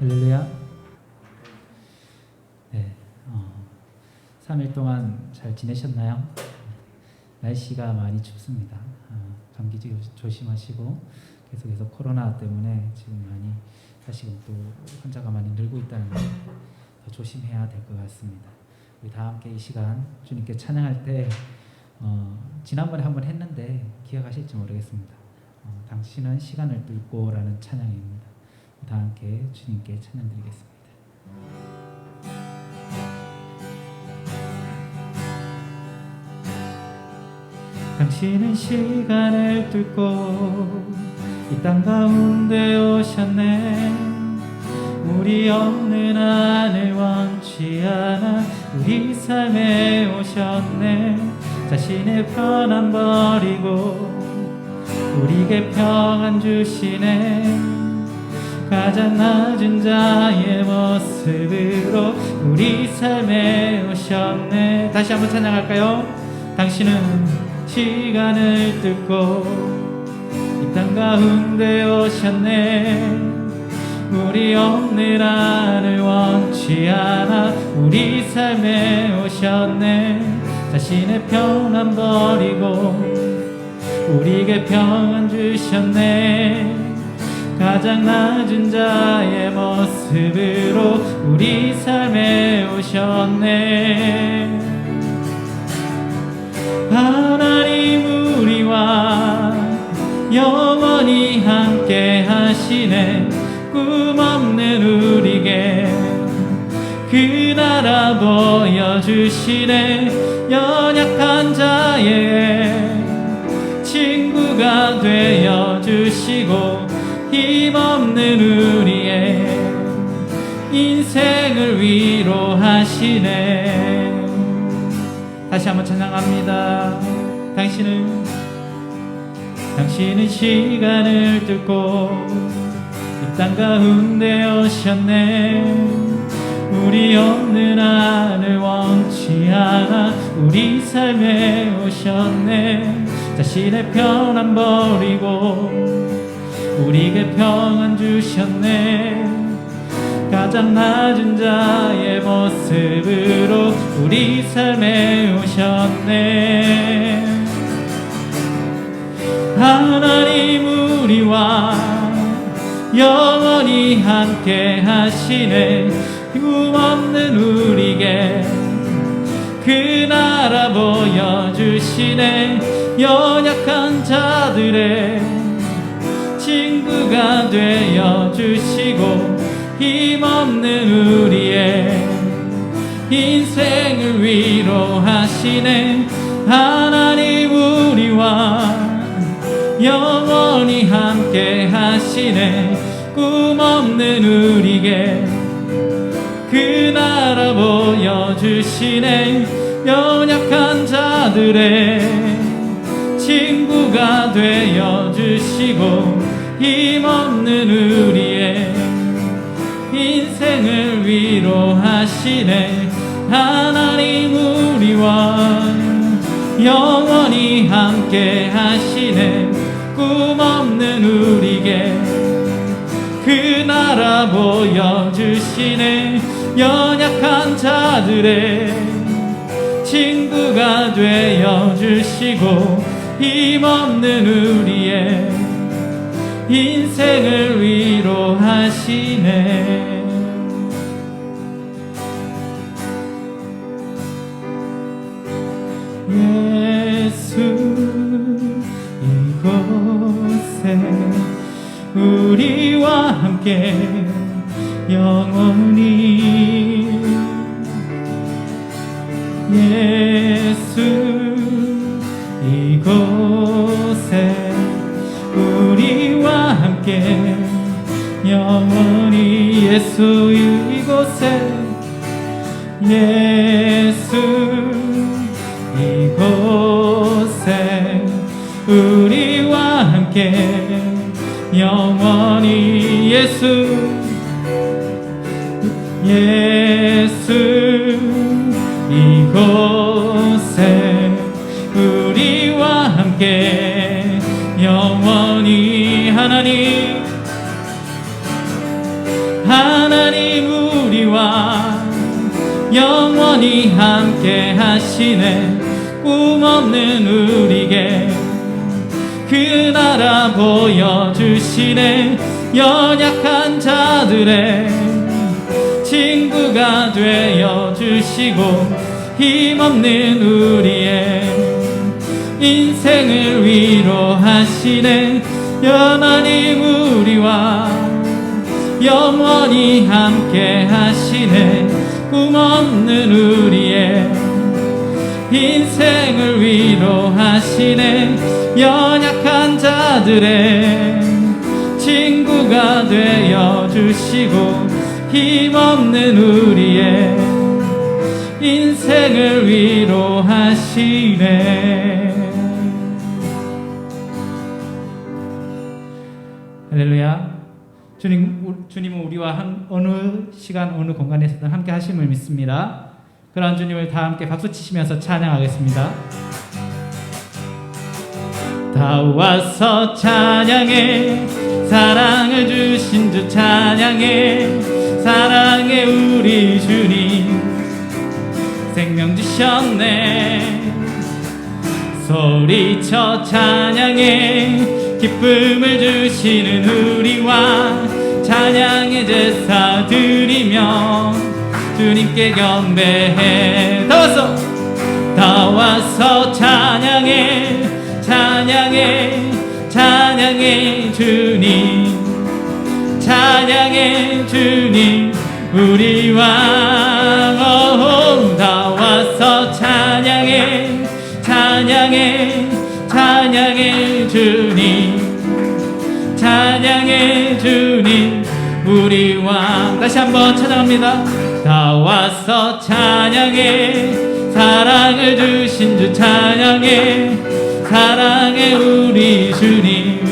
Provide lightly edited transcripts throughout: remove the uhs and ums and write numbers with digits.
할렐루야. 네, 3일 동안 잘 지내셨나요? 날씨가 많이 춥습니다. 감기 조심하시고 계속해서 코로나 때문에 지금 많이 다시금 또 환자가 많이 늘고 있다는 걸 더 조심해야 될 것 같습니다. 우리 다 함께 이 시간 주님께 찬양할 때 지난번에 한번 했는데 기억하실지 모르겠습니다. 당신은 시간을 뚫고라는 찬양입니다. 다 함께 주님께 찬양드리겠습니다. 당신은 시간을 뚫고 이 땅 가운데 오셨네. 우리 없는 하늘 원치 않아 우리 삶에 오셨네. 자신의 편안 버리고 우리에게 평안 주시네. 가장 낮은 자의 모습으로 우리 삶에 오셨네. 다시 한번 찬양할까요? 당신은 시간을 뚫고 이 땅 가운데 오셨네. 우리 없는 하늘 원치 않아 우리 삶에 오셨네. 자신의 평안 버리고 우리에게 평안 주셨네. 가장 낮은 자의 모습으로 우리 삶에 오셨네. 하나님 우리와 영원히 함께 하시네. 꿈 없는 우리에게 그 나라 보여주시네. 연약한 자의 친구가 되어주시고 힘없는 우리의 인생을 위로하시네. 다시 한번 찬양합니다. 당신은 시간을 뚫고 이 땅 가운데 오셨네. 우리 없는 하늘 원치 않아 우리 삶에 오셨네. 자신의 편안 버리고 우리에게 평안 주셨네. 가장 낮은 자의 모습으로 우리 삶에 오셨네. 하나님 우리와 영원히 함께 하시네. 꿈 없는 우리에게 그 나라 보여주시네. 연약한 자들의 친구가 되어주시고 힘없는 우리의 인생을 위로하시네. 하나님 우리와 영원히 함께 하시네. 꿈 없는 우리에게 그 나라 보여주시네. 연약한 자들의 친구가 되어주시고 힘없는 우리의 인생을 위로하시네. 하나님 우리와 영원히 함께 하시네. 꿈 없는 우리에게 그 나라 보여주시네. 연약한 자들의 친구가 되어주시고 힘없는 우리의 인생을 위로하시네. 예수 이곳에 우리와 함께 영원히. 예수 이곳에 우리와 함께 영원히. 예수 이곳에 예수 이곳에 우리와 함께 영원히. 예수 이곳에 우리와 함께 영원히. 하나님 영원히 함께 하시네. 꿈없는 우리에게 그 나라 보여주시네. 연약한 자들의 친구가 되어주시고 힘없는 우리의 인생을 위로하시네. 하나님 우리와 영원히 함께 하시네. 꿈없는 우리의 인생을 위로하시네. 연약한 자들의 친구가 되어주시고 힘없는 우리의 인생을 위로하시네. 할렐루야. 주님은 우리와 어느 시간 어느 공간에서든 함께 하심을 믿습니다. 그러한 주님을 다 함께 박수 치시면서 찬양하겠습니다. 다 와서 찬양해. 사랑을 주신 주 찬양해. 사랑해 우리 주님 생명 주셨네. 소리쳐 찬양해. 기쁨을 주시는 우리와 찬양의 제사 드리며 주님께 경배해. 다 와서 찬양해. 찬양해. 찬양해 주님. 찬양해 주님 우리 왕. 다 와서 찬양해. 찬양해. 찬양해 주님. 찬양해 주님 우리 왕. 다시 한번 찬양합니다. 다 와서 찬양해. 사랑을 주신 주 찬양해. 사랑해 우리 주님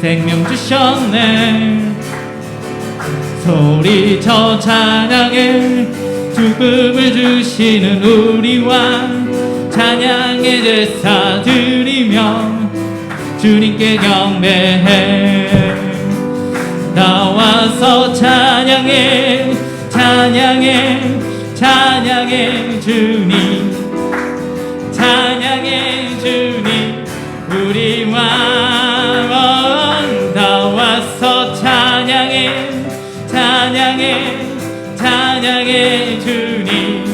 생명 주셨네. 소리쳐 찬양해. 죽음을 주시는 우리 왕 찬양의 제사 드리며 주님께 경배해. 나와서 찬양해. 찬양해. 찬양해 주님. 찬양해 주님 우리 왕. 나와서 찬양해. 찬양해. 찬양해 주님.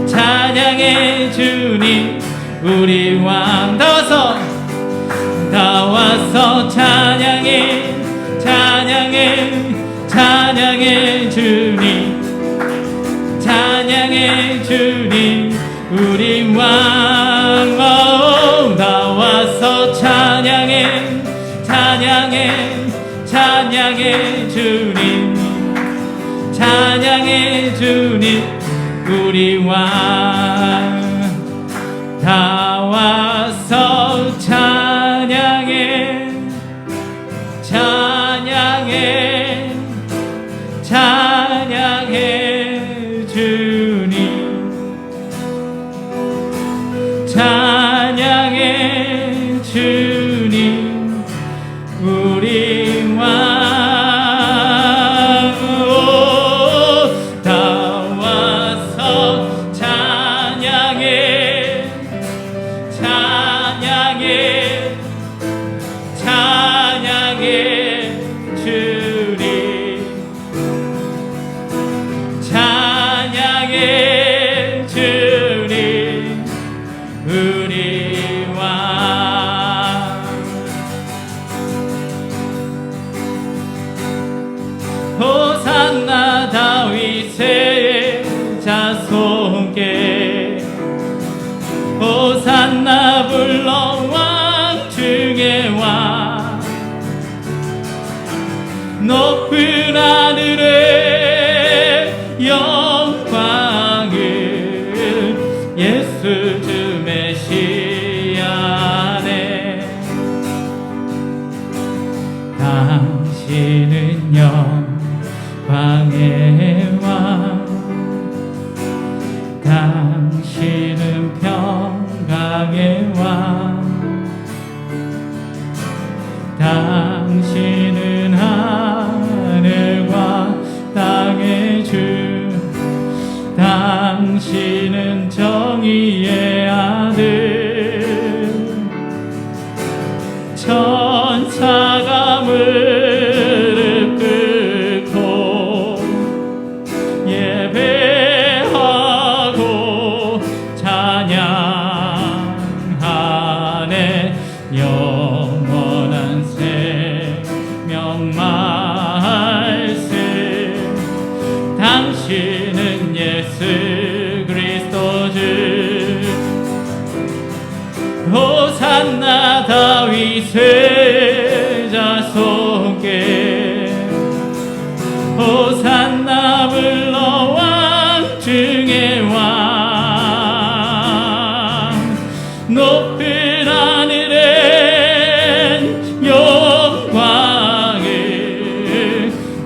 찬양해 주님 우리 왕. 다 와서 찬양해. 찬양해. 찬양해 주님. 찬양해 주님 우리 왕. 다 와서 찬양해. 찬양해. 찬양해 주님. 찬양해 주님 우리 왕. 다 와서 찬양해. 찬양해. 찬양해 주님. 찬양해 주님 우리 왕. 호산나 다윗의 자손께 호산나 불러 왕 중에 왕. 높은 하늘의 영광을 예수 주 메시아네. 당신은 영광의 왕. 당신은 평강의 왕. 당신은 하늘과 땅의 주. 명말씀 당신은 예수 그리스도 주 호산나 다윗의 자손께 호산나 불러 왕 중의 왕 높은 하늘엔 영광을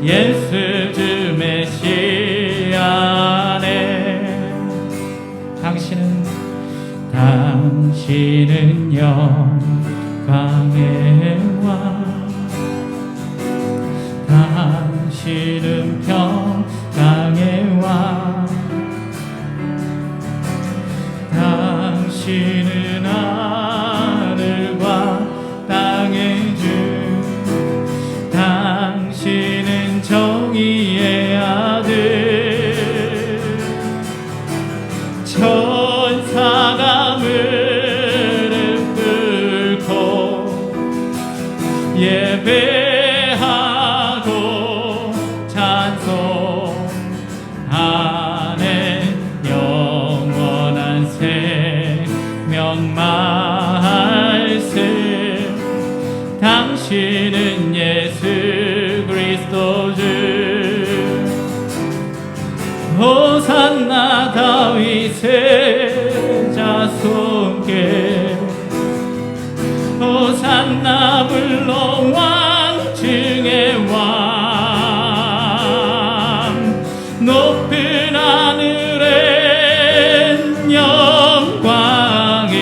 예수 주 메시아네 당신은 영광의 왕 당신은 평강의 왕 당신은 하늘과 땅의 주 당신은 정의의 아들 천사가 무릎 꿇고 예배하고 찬송하는 영원한 생명 말씀 당신은 예수 그리스도 주 호산나 다윗의 자손께 호산나 불러 왕 중의 왕 높은 하늘엔 영광을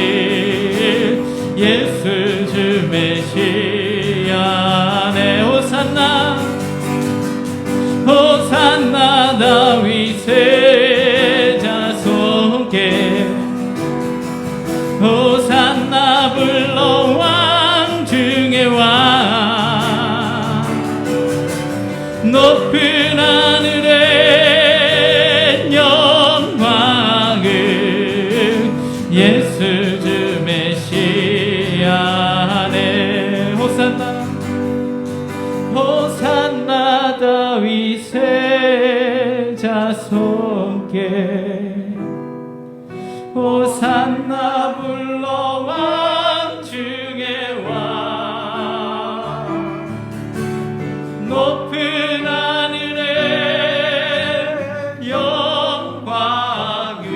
예수 주 메시아네 호산나 다윗의 자손께 호산나 불러 왕 중의 왕 높은 하늘의 영광을 예수 주 메시아네 호산나 다윗의 자손께 호산나 불러 왕 중의 왕 높은 하늘의 영광을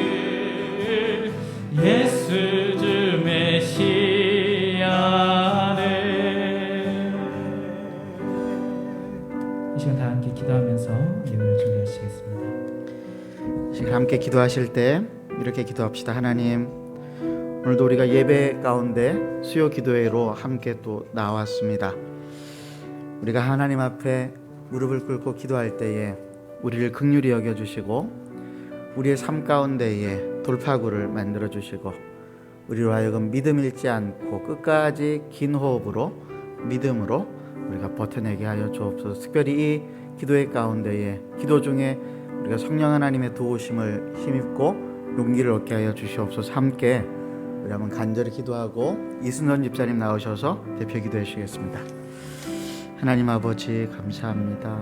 예수 주 메시아네 이 시간 다 함께 기도하면서 예배를 준비하시겠습니다. 지금 함께 기도하실 때 이렇게 기도합시다. 하나님, 오늘도 우리가 예배 가운데 수요 기도회로 함께 또 나왔습니다. 우리가 하나님 앞에 무릎을 꿇고 기도할 때에 우리를 긍휼히 여겨주시고 우리의 삶 가운데에 돌파구를 만들어주시고 우리로 하여금 믿음 잃지 않고 끝까지 긴 호흡으로 믿음으로 우리가 버텨내게 하여 주옵소서. 특별히 이 기도회 가운데에 기도 중에 우리가 성령 하나님의 도우심을 힘입고 용기를 얻게 하여 주시옵소서. 함께 우리 한번 간절히 기도하고 이순선 집사님 나오셔서 대표 기도해 주시겠습니다. 하나님 아버지 감사합니다.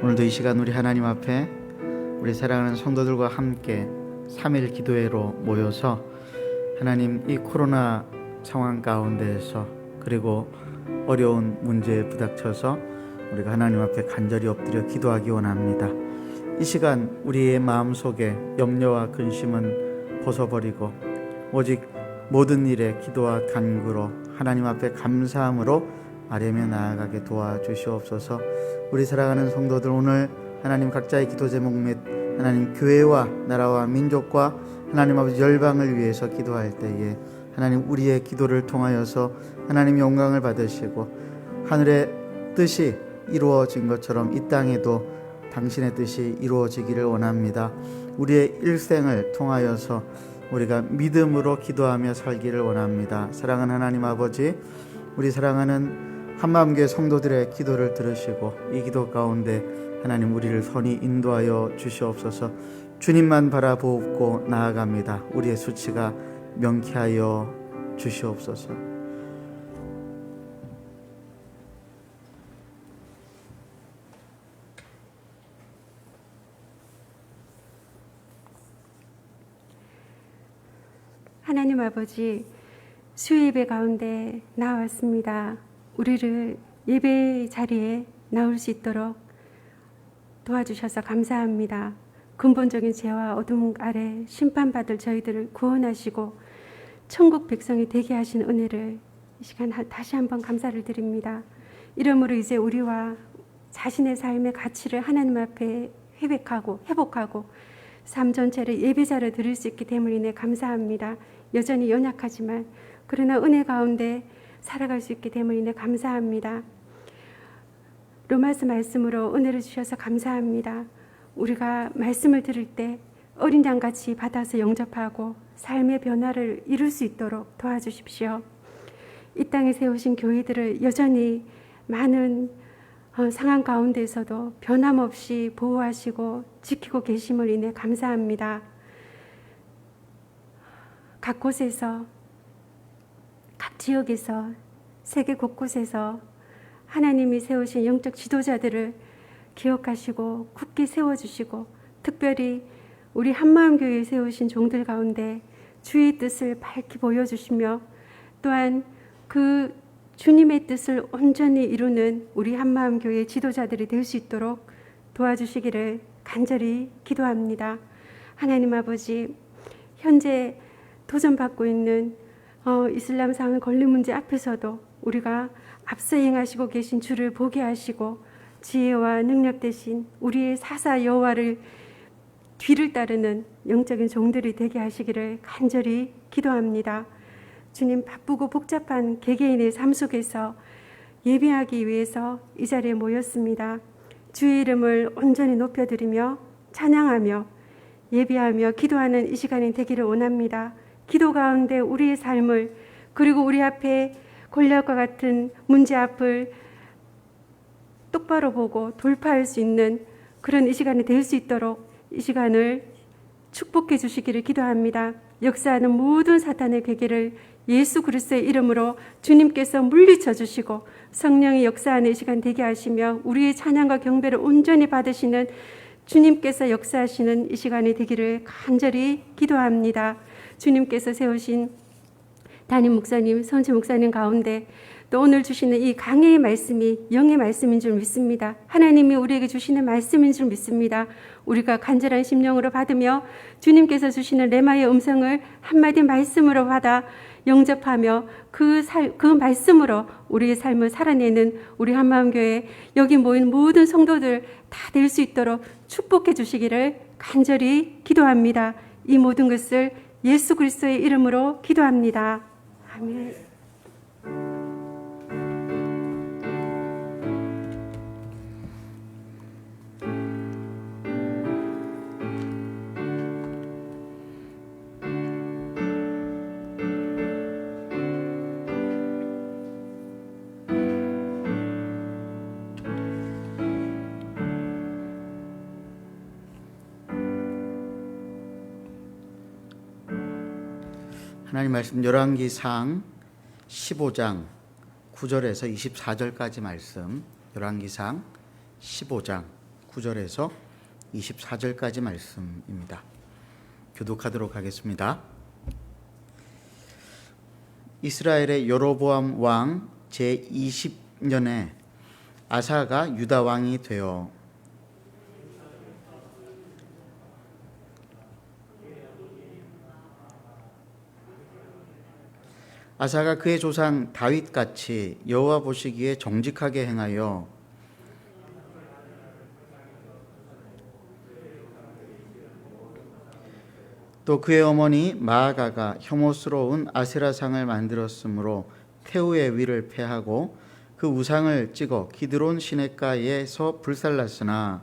오늘도 이 시간 우리 하나님 앞에 우리 사랑하는 성도들과 함께 3일 기도회로 모여서 하나님 이 코로나 상황 가운데에서 그리고 어려운 문제에 부닥쳐서 우리가 하나님 앞에 간절히 엎드려 기도하기 원합니다. 이 시간 우리의 마음속에 염려와 근심은 벗어버리고 오직 모든 일에 기도와 간구로 하나님 앞에 감사함으로 아뢰며 나아가게 도와주시옵소서. 우리 사랑하는 성도들 오늘 하나님 각자의 기도 제목 및 하나님 교회와 나라와 민족과 하나님 아버지 열방을 위해서 기도할 때에 하나님 우리의 기도를 통하여서 하나님 영광을 받으시고 하늘의 뜻이 이루어진 것처럼 이 땅에도 당신의 뜻이 이루어지기를 원합니다. 우리의 일생을 통하여서 우리가 믿음으로 기도하며 살기를 원합니다. 사랑하는 하나님 아버지, 우리 사랑하는 한마음교회 성도들의 기도를 들으시고 이 기도 가운데 하나님 우리를 선히 인도하여 주시옵소서. 주님만 바라보고 나아갑니다. 우리의 수치가 명쾌하여 주시옵소서. 하나님 아버지, 수요 예배 가운데 나왔습니다. 우리를 예배 자리에 나올 수 있도록 도와주셔서 감사합니다. 근본적인 죄와 어둠 아래 심판받을 저희들을 구원하시고 천국 백성이 되게 하신 은혜를 이 시간 다시 한번 감사를 드립니다. 이러므로 이제 우리와 자신의 삶의 가치를 하나님 앞에 회복하고 삶 전체를 예배자로 드릴 수 있기 때문에 감사합니다. 여전히 연약하지만 그러나 은혜 가운데 살아갈 수 있기 때문에 감사합니다. 로마서 말씀으로 은혜를 주셔서 감사합니다. 우리가 말씀을 들을 때 어린 양같이 받아서 영접하고 삶의 변화를 이룰 수 있도록 도와주십시오. 이 땅에 세우신 교회들을 여전히 많은 상황 가운데서도 변함없이 보호하시고 지키고 계심을 인해 감사합니다. 각 곳에서, 각 지역에서, 세계 곳곳에서 하나님이 세우신 영적 지도자들을 기억하시고 굳게 세워주시고 특별히 우리 한마음교회에 세우신 종들 가운데 주의 뜻을 밝히 보여주시며 또한 그 주님의 뜻을 온전히 이루는 우리 한마음교회 지도자들이 될 수 있도록 도와주시기를 간절히 기도합니다. 하나님 아버지, 현재 도전받고 있는 이슬람상의 권리 문제 앞에서도 우리가 앞서 행하시고 계신 주를 보게 하시고 지혜와 능력 대신 우리의 사사 여호와를 뒤를 따르는 영적인 종들이 되게 하시기를 간절히 기도합니다. 주님, 바쁘고 복잡한 개개인의 삶 속에서 예배하기 위해서 이 자리에 모였습니다. 주의 이름을 온전히 높여드리며 찬양하며 예배하며 기도하는 이 시간이 되기를 원합니다. 기도 가운데 우리의 삶을 그리고 우리 앞에 골리앗과 같은 문제 앞을 똑바로 보고 돌파할 수 있는 그런 이 시간이 될 수 있도록 이 시간을 축복해 주시기를 기도합니다. 역사하는 모든 사탄의 괴계를 예수 그리스도의 이름으로 주님께서 물리쳐 주시고 성령의 역사하는 이 시간 되게 하시며 우리의 찬양과 경배를 온전히 받으시는 주님께서 역사하시는 이 시간이 되기를 간절히 기도합니다. 주님께서 세우신 담임 목사님, 선지 목사님 가운데 또 오늘 주시는 이 강해의 말씀이 영의 말씀인 줄 믿습니다. 하나님이 우리에게 주시는 말씀인 줄 믿습니다. 우리가 간절한 심령으로 받으며 주님께서 주시는 레마의 음성을 한마디 말씀으로 받아 영접하며 그 말씀으로 우리의 삶을 살아내는 우리 한마음교회 여기 모인 모든 성도들 다 될 수 있도록 축복해 주시기를 간절히 기도합니다. 이 모든 것을 예수 그리스도의 이름으로 기도합니다. 아멘. 하나님 말씀 열왕기상 15장 9절에서 24절까지 말씀, 열왕기상 15장 9절에서 24절까지 말씀입니다. 교독하도록 하겠습니다. 이스라엘의 여로보암 왕 제20년에 아사가 유다 왕이 되어 아사가 그의 조상 다윗같이 여호와 보시기에 정직하게 행하여 또 그의 어머니 마아가가 혐오스러운 아세라상을 만들었으므로 태우의 위를 패하고 그 우상을 찍어 기드론 시냇가에서 불살랐으나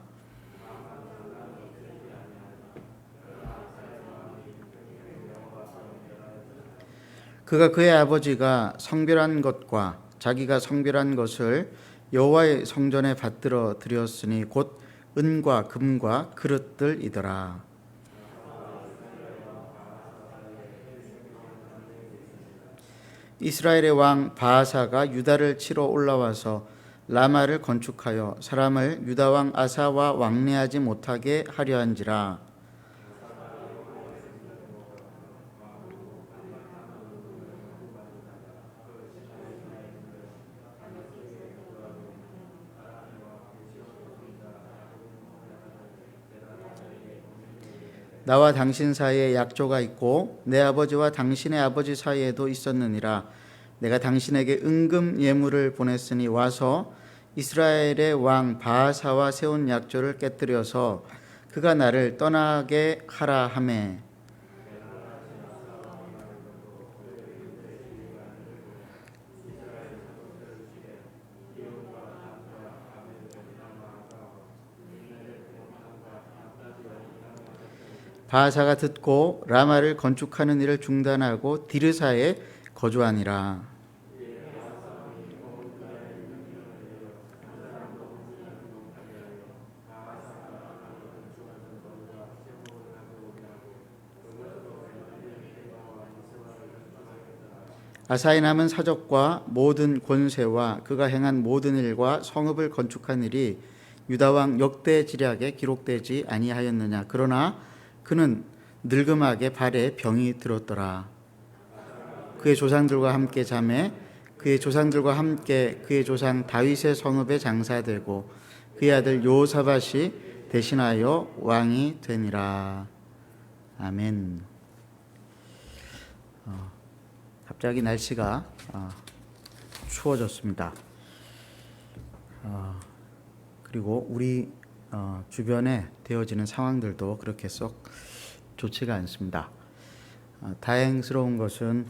그가 그의 아버지가 성별한 것과 자기가 성별한 것을 여호와의 성전에 받들어 드렸으니 곧 은과 금과 그릇들이더라. 이스라엘의 왕 바아사가 유다를 치러 올라와서 라마를 건축하여 사람을 유다 왕 아사와 왕래하지 못하게 하려 한지라. 나와 당신 사이에 약조가 있고 내 아버지와 당신의 아버지 사이에도 있었느니라. 내가 당신에게 은금 예물을 보냈으니 와서 이스라엘의 왕 바하사와 세운 약조를 깨뜨려서 그가 나를 떠나게 하라 하매 바하사가 듣고 라마를 건축하는 일을 중단하고 디르사에 거주하니라. 아사의 남은 사적과 모든 권세와 그가 행한 모든 일과 성읍을 건축한 일이 유다 왕 역대지략에 기록되지 아니하였느냐. 그러나 그는 늙음하게 발에 병이 들었더라. 그의 조상들과 함께 잠에 그의 조상들과 함께 그의 조상 다윗의 성읍에 장사되고 그의 아들 요사밧이 대신하여 왕이 되니라. 아멘. 갑자기 날씨가 추워졌습니다. 그리고 우리 주변에 되어지는 상황들도 그렇게 썩 좋지가 않습니다. 다행스러운 것은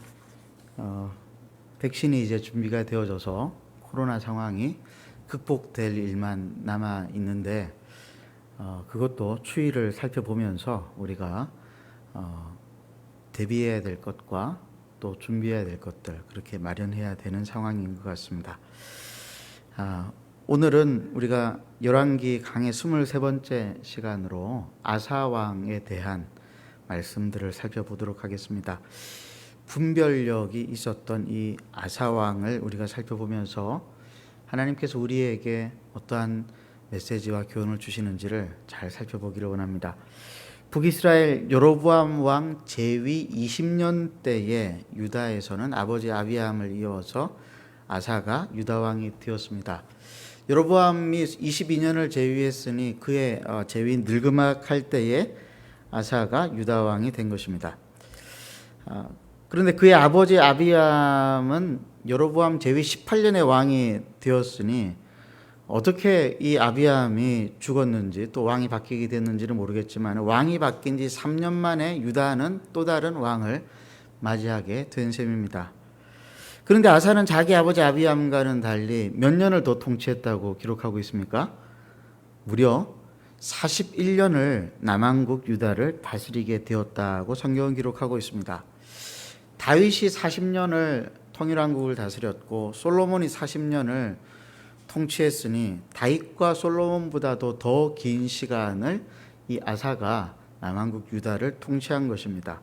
백신이 이제 준비가 되어져서 코로나 상황이 극복될 일만 남아 있는데 그것도 추이를 살펴보면서 우리가 대비해야 될 것과 또 준비해야 될 것들 그렇게 마련해야 되는 상황인 것 같습니다. 오늘은 우리가 열왕기 강의 23번째 시간으로 아사왕에 대한 말씀들을 살펴보도록 하겠습니다. 분별력이 있었던 이 아사왕을 우리가 살펴보면서 하나님께서 우리에게 어떠한 메시지와 교훈을 주시는지를 잘 살펴보기를 원합니다. 북이스라엘 여로보암 왕 제위 20년 때에 유다에서는 아버지 아비암을 이어서 아사가 유다 왕이 되었습니다. 여로보암이 22년을 제위했으니 그의 제위 늙음악할 때에 아사가 유다 왕이 된 것입니다. 그런데 그의 아버지 아비암은 여로보암 제위 18년에 왕이 되었으니 어떻게 이 아비암이 죽었는지 또 왕이 바뀌게 됐는지는 모르겠지만 왕이 바뀐 지 3년 만에 유다는 또 다른 왕을 맞이하게 된 셈입니다. 그런데 아사는 자기 아버지 아비암과는 달리 몇 년을 더 통치했다고 기록하고 있습니까? 무려 41년을 남한국 유다를 다스리게 되었다고 성경은 기록하고 있습니다. 다윗이 40년을 통일왕국을 다스렸고 솔로몬이 40년을 통치했으니 다윗과 솔로몬보다도 더 긴 시간을 이 아사가 남한국 유다를 통치한 것입니다.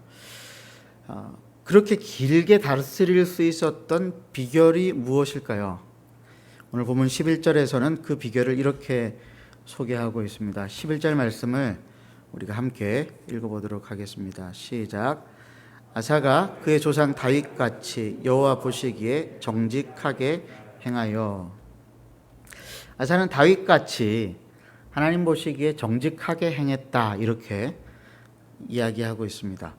그렇게 길게 다스릴 수 있었던 비결이 무엇일까요? 오늘 보면 11절에서는 그 비결을 이렇게 소개하고 있습니다. 11절 말씀을 우리가 함께 읽어보도록 하겠습니다. 시작. 아사가 그의 조상 다윗같이 여호와 보시기에 정직하게 행하여. 아사는 다윗같이 하나님 보시기에 정직하게 행했다 이렇게 이야기하고 있습니다.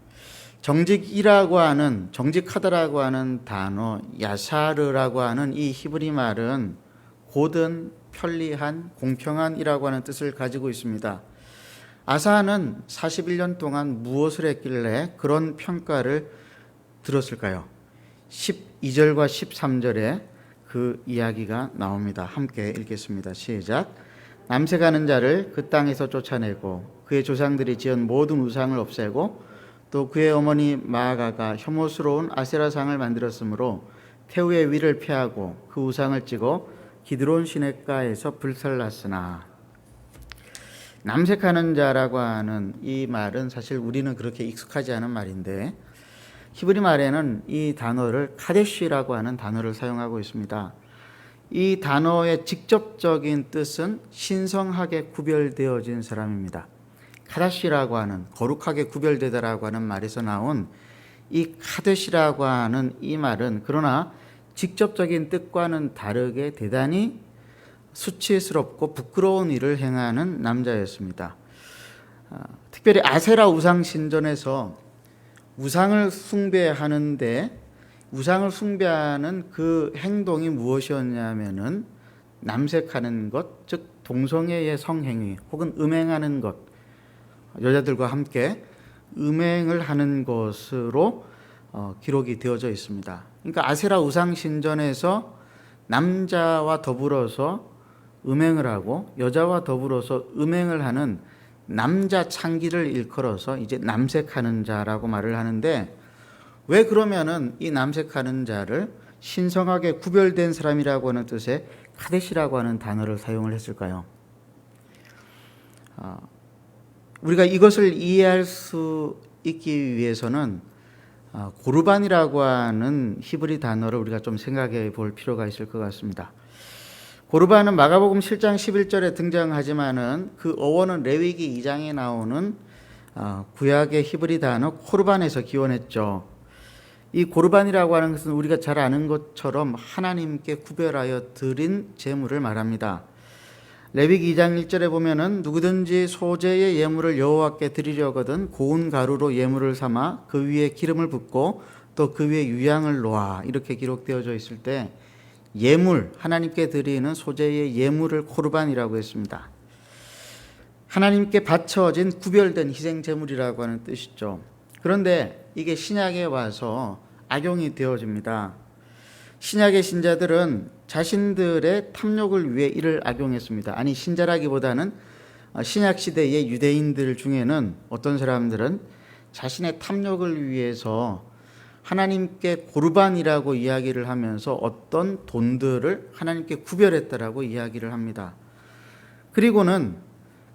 정직이라고 하는 정직하다라고 하는 단어 야사르라고 하는 이 히브리 말은 고든, 편리한, 공평한이라고 하는 뜻을 가지고 있습니다. 아사는 41년 동안 무엇을 했길래 그런 평가를 들었을까요? 12절과 13절에 그 이야기가 나옵니다. 함께 읽겠습니다. 시작. 남색하는 자를 그 땅에서 쫓아내고 그의 조상들이 지은 모든 우상을 없애고 또 그의 어머니 마아가가 혐오스러운 아세라상을 만들었으므로 태우의 위를 피하고 그 우상을 찍어 기드론 시냇가에서 불살랐으나. 남색하는 자라고 하는 이 말은 사실 우리는 그렇게 익숙하지 않은 말인데 히브리 말에는 이 단어를 카데시라고 하는 단어를 사용하고 있습니다. 이 단어의 직접적인 뜻은 신성하게 구별되어진 사람입니다. 카다시라고 하는 거룩하게 구별되다라고 하는 말에서 나온 이 카데시라고 하는 이 말은 그러나 직접적인 뜻과는 다르게 대단히 수치스럽고 부끄러운 일을 행하는 남자였습니다. 특별히 아세라 우상 신전에서 우상을 숭배하는데 우상을 숭배하는 그 행동이 무엇이었냐면은 남색하는 것, 즉 동성애의 성행위 혹은 음행하는 것, 여자들과 함께 음행을 하는 것으로 기록이 되어져 있습니다. 그러니까 아세라 우상 신전에서 남자와 더불어서 음행을 하고 여자와 더불어서 음행을 하는 남자 창기를 일컬어서 이제 남색하는 자라고 말을 하는데, 왜 그러면은 이 남색하는 자를 신성하게 구별된 사람이라고 하는 뜻의 카데시라고 하는 단어를 사용을 했을까요? 우리가 이것을 이해할 수 있기 위해서는 고르반이라고 하는 히브리 단어를 우리가 좀 생각해 볼 필요가 있을 것 같습니다. 고르반은 마가복음 7장 11절에 등장하지만은 그 어원은 레위기 2장에 나오는 구약의 히브리 단어 코르반에서 기원했죠. 이 고르반이라고 하는 것은 우리가 잘 아는 것처럼 하나님께 구별하여 드린 제물을 말합니다. 레위기 2장 1절에 보면은 누구든지 소재의 예물을 여호와께 드리려거든 고운 가루로 예물을 삼아 그 위에 기름을 붓고 또 그 위에 유향을 놓아, 이렇게 기록되어져 있을 때 예물, 하나님께 드리는 소재의 예물을 코르반이라고 했습니다. 하나님께 바쳐진 구별된 희생 제물이라고 하는 뜻이죠. 그런데 이게 신약에 와서 악용이 되어집니다. 신약의 신자들은 자신들의 탐욕을 위해 이를 악용했습니다. 아니, 신자라기보다는 신약 시대의 유대인들 중에는 어떤 사람들은 자신의 탐욕을 위해서 하나님께 고르반이라고 이야기를 하면서 어떤 돈들을 하나님께 구별했다라고 이야기를 합니다. 그리고는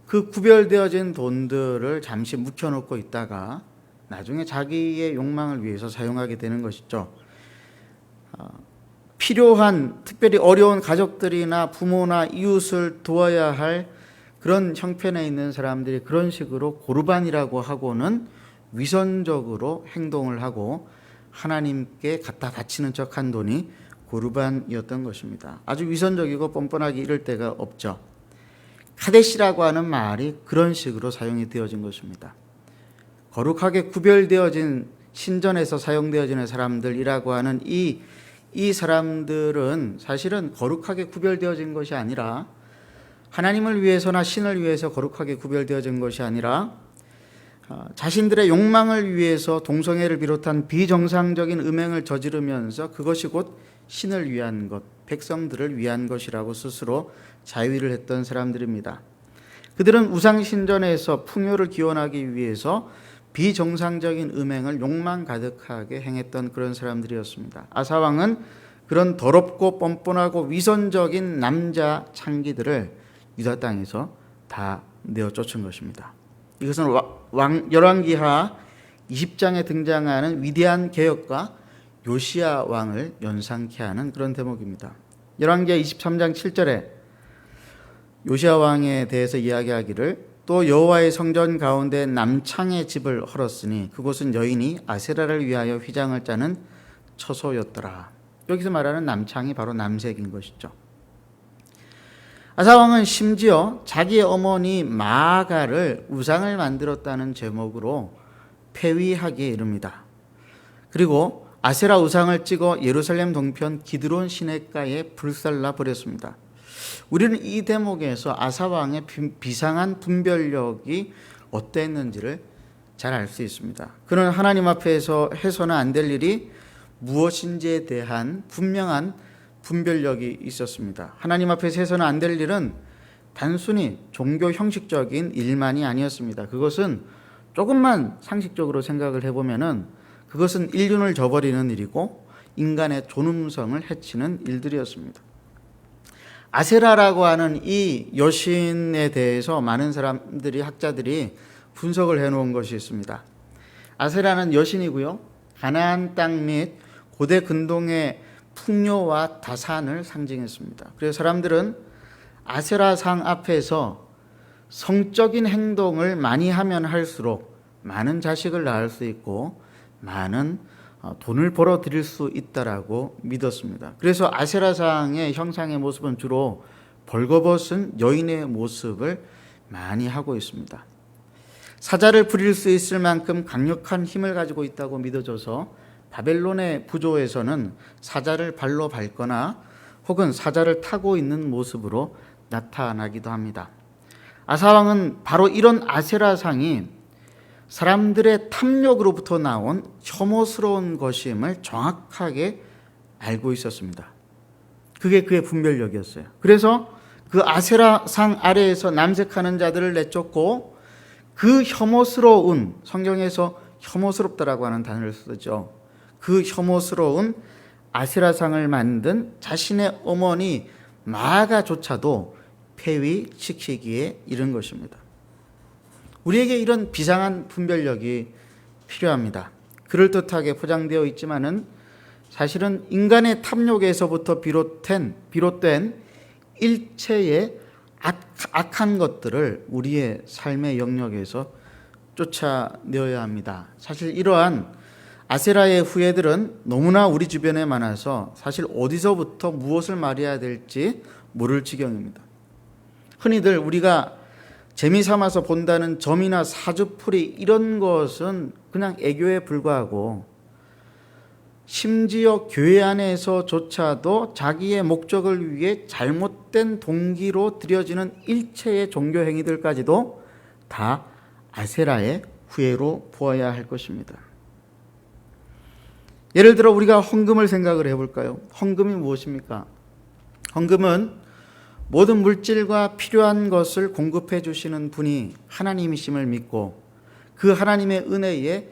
그 구별되어진 돈들을 잠시 묵혀놓고 있다가 나중에 자기의 욕망을 위해서 사용하게 되는 것이죠. 필요한, 특별히 어려운 가족들이나 부모나 이웃을 도와야 할 그런 형편에 있는 사람들이 그런 식으로 고르반이라고 하고는 위선적으로 행동을 하고 하나님께 갖다 바치는 척한 돈이 고르반이었던 것입니다. 아주 위선적이고 뻔뻔하게 이럴 데가 없죠. 카데시라고 하는 말이 그런 식으로 사용이 되어진 것입니다. 거룩하게 구별되어진 신전에서 사용되어지는 사람들이라고 하는 이 사람들은 사실은 거룩하게 구별되어진 것이 아니라, 하나님을 위해서나 신을 위해서 거룩하게 구별되어진 것이 아니라 자신들의 욕망을 위해서 동성애를 비롯한 비정상적인 음행을 저지르면서 그것이 곧 신을 위한 것, 백성들을 위한 것이라고 스스로 자위를 했던 사람들입니다. 그들은 우상신전에서 풍요를 기원하기 위해서 비정상적인 음행을 욕망 가득하게 행했던 그런 사람들이었습니다. 아사왕은 그런 더럽고 뻔뻔하고 위선적인 남자 창기들을 유다 땅에서 다 내어 쫓은 것입니다. 이것은 열왕기하 20장에 등장하는 위대한 개혁과 요시야 왕을 연상케 하는 그런 대목입니다. 열왕기하 23장 7절에 요시야 왕에 대해서 이야기하기를, 또 여호와의 성전 가운데 남창의 집을 헐었으니 그곳은 여인이 아세라를 위하여 휘장을 짜는 처소였더라. 여기서 말하는 남창이 바로 남색인 것이죠. 아사왕은 심지어 자기의 어머니 마아가를 우상을 만들었다는 제목으로 폐위하기에 이릅니다. 그리고 아세라 우상을 찍어 예루살렘 동편 기드론 시내가에 불살라 버렸습니다. 우리는 이 대목에서 아사왕의 비상한 분별력이 어땠는지를 잘 알 수 있습니다. 그는 하나님 앞에서 해서는 안 될 일이 무엇인지에 대한 분명한 분별력이 있었습니다. 하나님 앞에서 해서는 안 될 일은 단순히 종교 형식적인 일만이 아니었습니다. 그것은 조금만 상식적으로 생각을 해보면은 그것은 인륜을 저버리는 일이고 인간의 존엄성을 해치는 일들이었습니다. 아세라라고 하는 이 여신에 대해서 많은 사람들이, 학자들이 분석을 해놓은 것이 있습니다. 아세라는 여신이고요, 가나안 땅 및 고대 근동의 풍요와 다산을 상징했습니다. 그래서 사람들은 아세라상 앞에서 성적인 행동을 많이 하면 할수록 많은 자식을 낳을 수 있고 많은 돈을 벌어 드릴 수 있다라고 믿었습니다. 그래서 아세라상의 형상의 모습은 주로 벌거벗은 여인의 모습을 많이 하고 있습니다. 사자를 부릴 수 있을 만큼 강력한 힘을 가지고 있다고 믿어져서 바벨론의 부조에서는 사자를 발로 밟거나 혹은 사자를 타고 있는 모습으로 나타나기도 합니다. 아사왕은 바로 이런 아세라상이 사람들의 탐욕으로부터 나온 혐오스러운 것임을 정확하게 알고 있었습니다. 그게 그의 분별력이었어요. 그래서 그 아세라상 아래에서 남색하는 자들을 내쫓고 그 혐오스러운, 성경에서 혐오스럽다라고 하는 단어를 쓰죠. 그 혐오스러운 아세라상을 만든 자신의 어머니 마아가조차도 폐위시키기에 이른 것입니다. 우리에게 이런 비상한 분별력이 필요합니다. 그럴듯하게 포장되어 있지만은 사실은 인간의 탐욕에서부터 비롯된 일체의 악한 것들을 우리의 삶의 영역에서 쫓아내어야 합니다. 사실 이러한 아세라의 후예들은 너무나 우리 주변에 많아서 사실 어디서부터 무엇을 말해야 될지 모를 지경입니다. 흔히들 우리가 재미삼아서 본다는 점이나 사주풀이 이런 것은 그냥 애교에 불과하고 심지어 교회 안에서조차도 자기의 목적을 위해 잘못된 동기로 드려지는 일체의 종교 행위들까지도 다 아세라의 후예로 보아야 할 것입니다. 예를 들어 우리가 헌금을 생각을 해볼까요? 헌금이 무엇입니까? 헌금은 모든 물질과 필요한 것을 공급해 주시는 분이 하나님이심을 믿고 그 하나님의 은혜에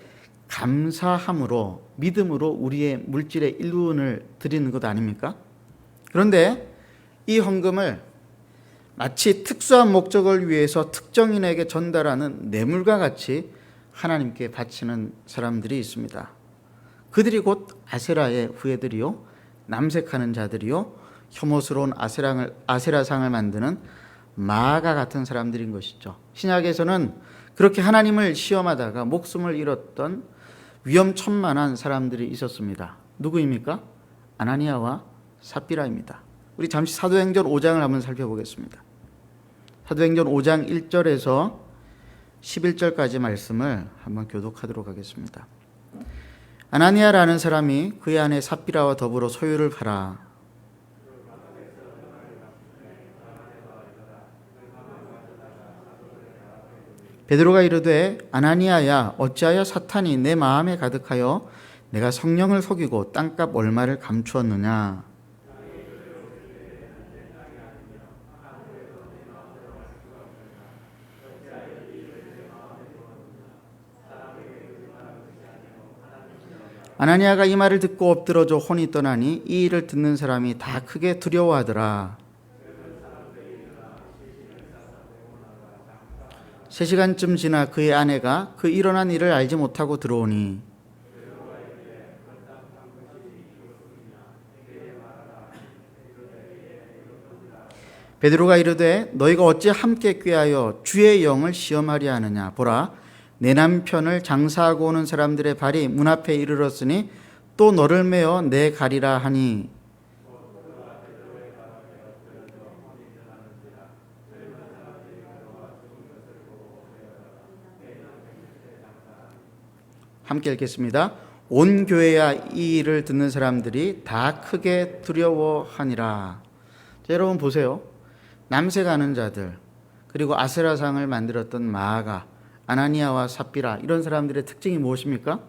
감사함으로 믿음으로 우리의 물질의 일부분을 드리는 것 아닙니까? 그런데 이 헌금을 마치 특수한 목적을 위해서 특정인에게 전달하는 뇌물과 같이 하나님께 바치는 사람들이 있습니다. 그들이 곧 아세라의 후예들이요, 남색하는 자들이요, 혐오스러운 아세라상을 만드는 마아가 같은 사람들인 것이죠. 신약에서는 그렇게 하나님을 시험하다가 목숨을 잃었던 위험천만한 사람들이 있었습니다. 누구입니까? 아나니아와 삽비라입니다. 우리 잠시 사도행전 5장을 한번 살펴보겠습니다. 사도행전 5장 1절에서 11절까지 말씀을 한번 교독하도록 하겠습니다. 아나니아라는 사람이 그의 아내 삽비라와 더불어 소유를 팔아 베드로가 이르되 아나니아야 어찌하여 사탄이 내 마음에 가득하여 내가 성령을 속이고 땅값 얼마를 감추었느냐. 아나니아가 이 말을 듣고 엎드러져 혼이 떠나니 이 일을 듣는 사람이 다 크게 두려워하더라. 3시간쯤 지나 그의 아내가 그 일어난 일을 알지 못하고 들어오니 베드로가 이르되 너희가 어찌 함께 꾀하여 주의 영을 시험하려 하느냐. 보라 내 남편을 장사하고 오는 사람들의 발이 문 앞에 이르렀으니 또 너를 메어 내 가리라 하니 함께 읽겠습니다. 온 교회야 이 일을 듣는 사람들이 다 크게 두려워하니라. 자, 여러분 보세요. 남색하는 자들 그리고 아세라상을 만들었던 마아가 아나니아와 삽비라 이런 사람들의 특징이 무엇입니까?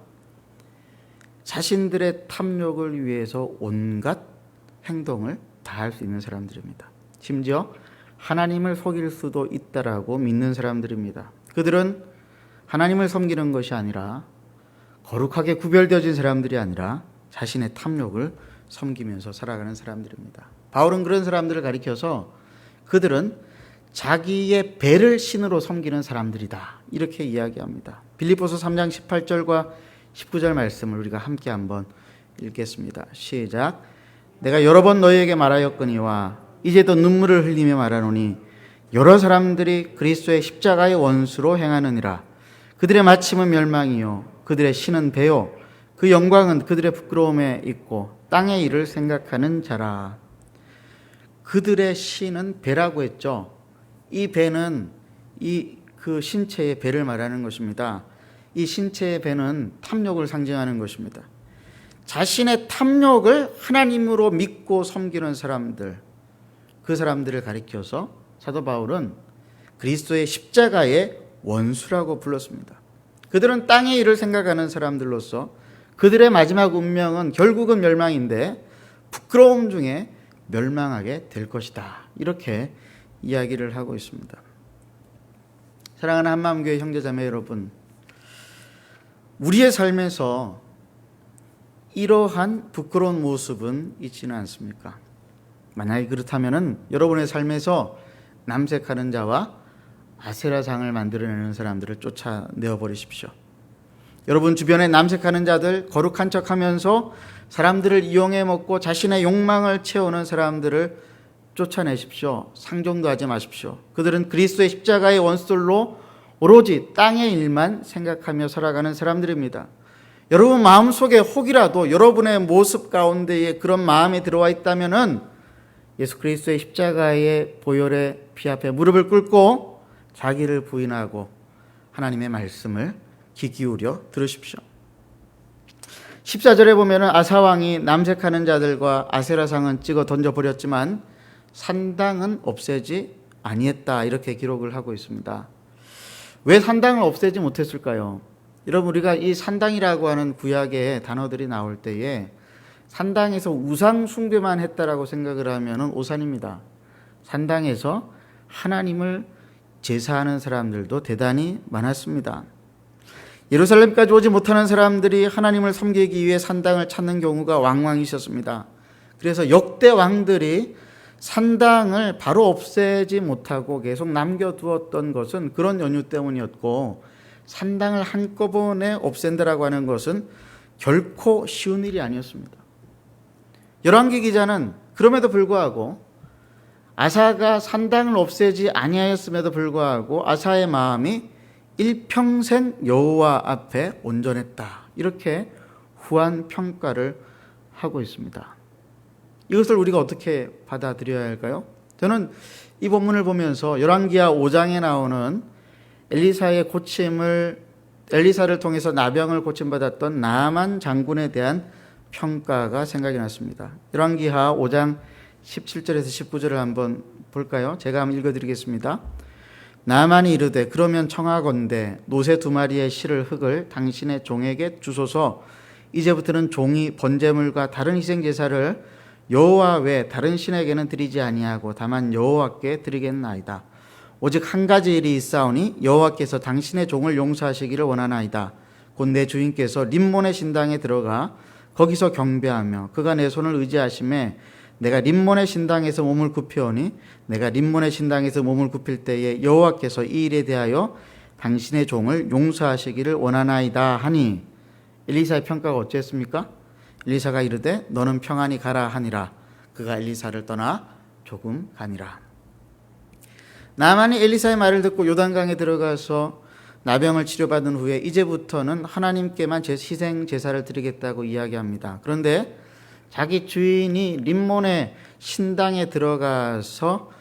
자신들의 탐욕을 위해서 온갖 행동을 다 할 수 있는 사람들입니다. 심지어 하나님을 속일 수도 있다라고 믿는 사람들입니다. 그들은 하나님을 섬기는 것이 아니라 거룩하게 구별되어진 사람들이 아니라 자신의 탐욕을 섬기면서 살아가는 사람들입니다. 바울은 그런 사람들을 가리켜서 그들은 자기의 배를 신으로 섬기는 사람들이다 이렇게 이야기합니다. 빌립보서 3장 18절과 19절 말씀을 우리가 함께 한번 읽겠습니다. 시작. 내가 여러 번 너희에게 말하였거니와 이제도 눈물을 흘리며 말하노니 여러 사람들이 그리스도의 십자가의 원수로 행하느니라. 그들의 마침은 멸망이요 그들의 신은 배요 그 영광은 그들의 부끄러움에 있고 땅의 일을 생각하는 자라. 그들의 신은 배라고 했죠. 이 배는 그 신체의 배를 말하는 것입니다. 이 신체의 배는 탐욕을 상징하는 것입니다. 자신의 탐욕을 하나님으로 믿고 섬기는 사람들, 그 사람들을 가리켜서 사도 바울은 그리스도의 십자가의 원수라고 불렀습니다. 그들은 땅의 일을 생각하는 사람들로서 그들의 마지막 운명은 결국은 멸망인데 부끄러움 중에 멸망하게 될 것이다. 이렇게 이야기를 하고 있습니다. 사랑하는 한마음교회 형제자매 여러분, 우리의 삶에서 이러한 부끄러운 모습은 있지는 않습니까? 만약에 그렇다면 여러분의 삶에서 남색하는 자와 아세라상을 만들어내는 사람들을 쫓아내어 버리십시오. 여러분 주변에 남색하는 자들, 거룩한 척하면서 사람들을 이용해 먹고 자신의 욕망을 채우는 사람들을 쫓아내십시오. 상종도 하지 마십시오. 그들은 그리스도의 십자가의 원수들로 오로지 땅의 일만 생각하며 살아가는 사람들입니다. 여러분 마음속에 혹이라도 여러분의 모습 가운데에 그런 마음이 들어와 있다면은 예수 그리스도의 십자가의 보혈의 피 앞에 무릎을 꿇고 자기를 부인하고 하나님의 말씀을 귀 기울여 들으십시오. 14절에 보면은 아사왕이 남색하는 자들과 아세라상은 찍어 던져버렸지만 산당은 없애지 아니했다. 이렇게 기록을 하고 있습니다. 왜 산당을 없애지 못했을까요? 여러분 우리가 이 산당이라고 하는 구약의 단어들이 나올 때에 산당에서 우상 숭배만 했다라고 생각을 하면은 오산입니다. 산당에서 하나님을 제사하는 사람들도 대단히 많았습니다. 예루살렘까지 오지 못하는 사람들이 하나님을 섬기기 위해 산당을 찾는 경우가 왕왕 있었습니다. 그래서 역대 왕들이 산당을 바로 없애지 못하고 계속 남겨두었던 것은 그런 연유 때문이었고, 산당을 한꺼번에 없앤다라고 하는 것은 결코 쉬운 일이 아니었습니다. 열왕기 기자는 그럼에도 불구하고 아사가 산당을 없애지 아니하였음에도 불구하고 아사의 마음이 일평생 여호와 앞에 온전했다. 이렇게 후한 평가를 하고 있습니다. 이것을 우리가 어떻게 받아들여야 할까요? 저는 이 본문을 보면서 열왕기하 5장에 나오는 엘리사를 통해서 나병을 고침받았던 나만 장군에 대한 평가가 생각이 났습니다. 열왕기하 5장 17절에서 19절을 한번 볼까요? 제가 한번 읽어드리겠습니다. 나만이 이르되 그러면 청하건대 노새 2마리의 실을 흙을 당신의 종에게 주소서. 이제부터는 종이 번제물과 다른 희생제사를 여호와 외 다른 신에게는 드리지 아니하고 다만 여호와께 드리겠나이다. 오직 한 가지 일이 있사오니 여호와께서 당신의 종을 용서하시기를 원하나이다. 곧 내 주인께서 림몬의 신당에 들어가 거기서 경배하며 그가 내 손을 의지하심에 내가 림몬의 신당에서 몸을 굽히오니 내가 림몬의 신당에서 몸을 굽힐 때에 여호와께서 이 일에 대하여 당신의 종을 용서하시기를 원하나이다 하니, 엘리사의 평가가 어찌했습니까? 엘리사가 이르되 너는 평안히 가라 하니라. 그가 엘리사를 떠나 조금 가니라. 나만이 엘리사의 말을 듣고 요단강에 들어가서 나병을 치료받은 후에 이제부터는 하나님께만 희생 제사를 드리겠다고 이야기합니다. 그런데 자기 주인이 림몬의 신당에 들어가서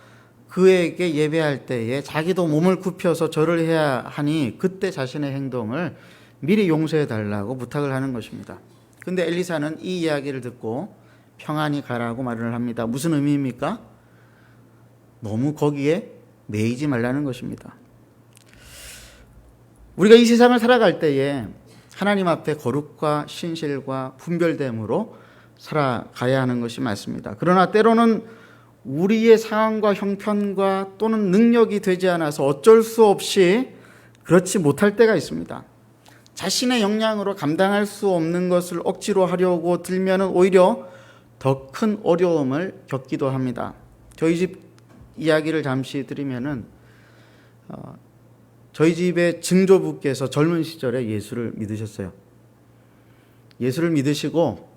그에게 예배할 때에 자기도 몸을 굽혀서 절을 해야 하니 그때 자신의 행동을 미리 용서해 달라고 부탁을 하는 것입니다. 그런데 엘리사는 이 이야기를 듣고 평안히 가라고 말을 합니다. 무슨 의미입니까? 너무 거기에 매이지 말라는 것입니다. 우리가 이 세상을 살아갈 때에 하나님 앞에 거룩과 신실과 분별됨으로 살아가야 하는 것이 맞습니다. 그러나 때로는 우리의 상황과 형편과 또는 능력이 되지 않아서 어쩔 수 없이 그렇지 못할 때가 있습니다. 자신의 역량으로 감당할 수 없는 것을 억지로 하려고 들면은 오히려 더 큰 어려움을 겪기도 합니다. 저희 집 이야기를 잠시 드리면은 저희 집의 증조부께서 젊은 시절에 예수를 믿으셨어요. 예수를 믿으시고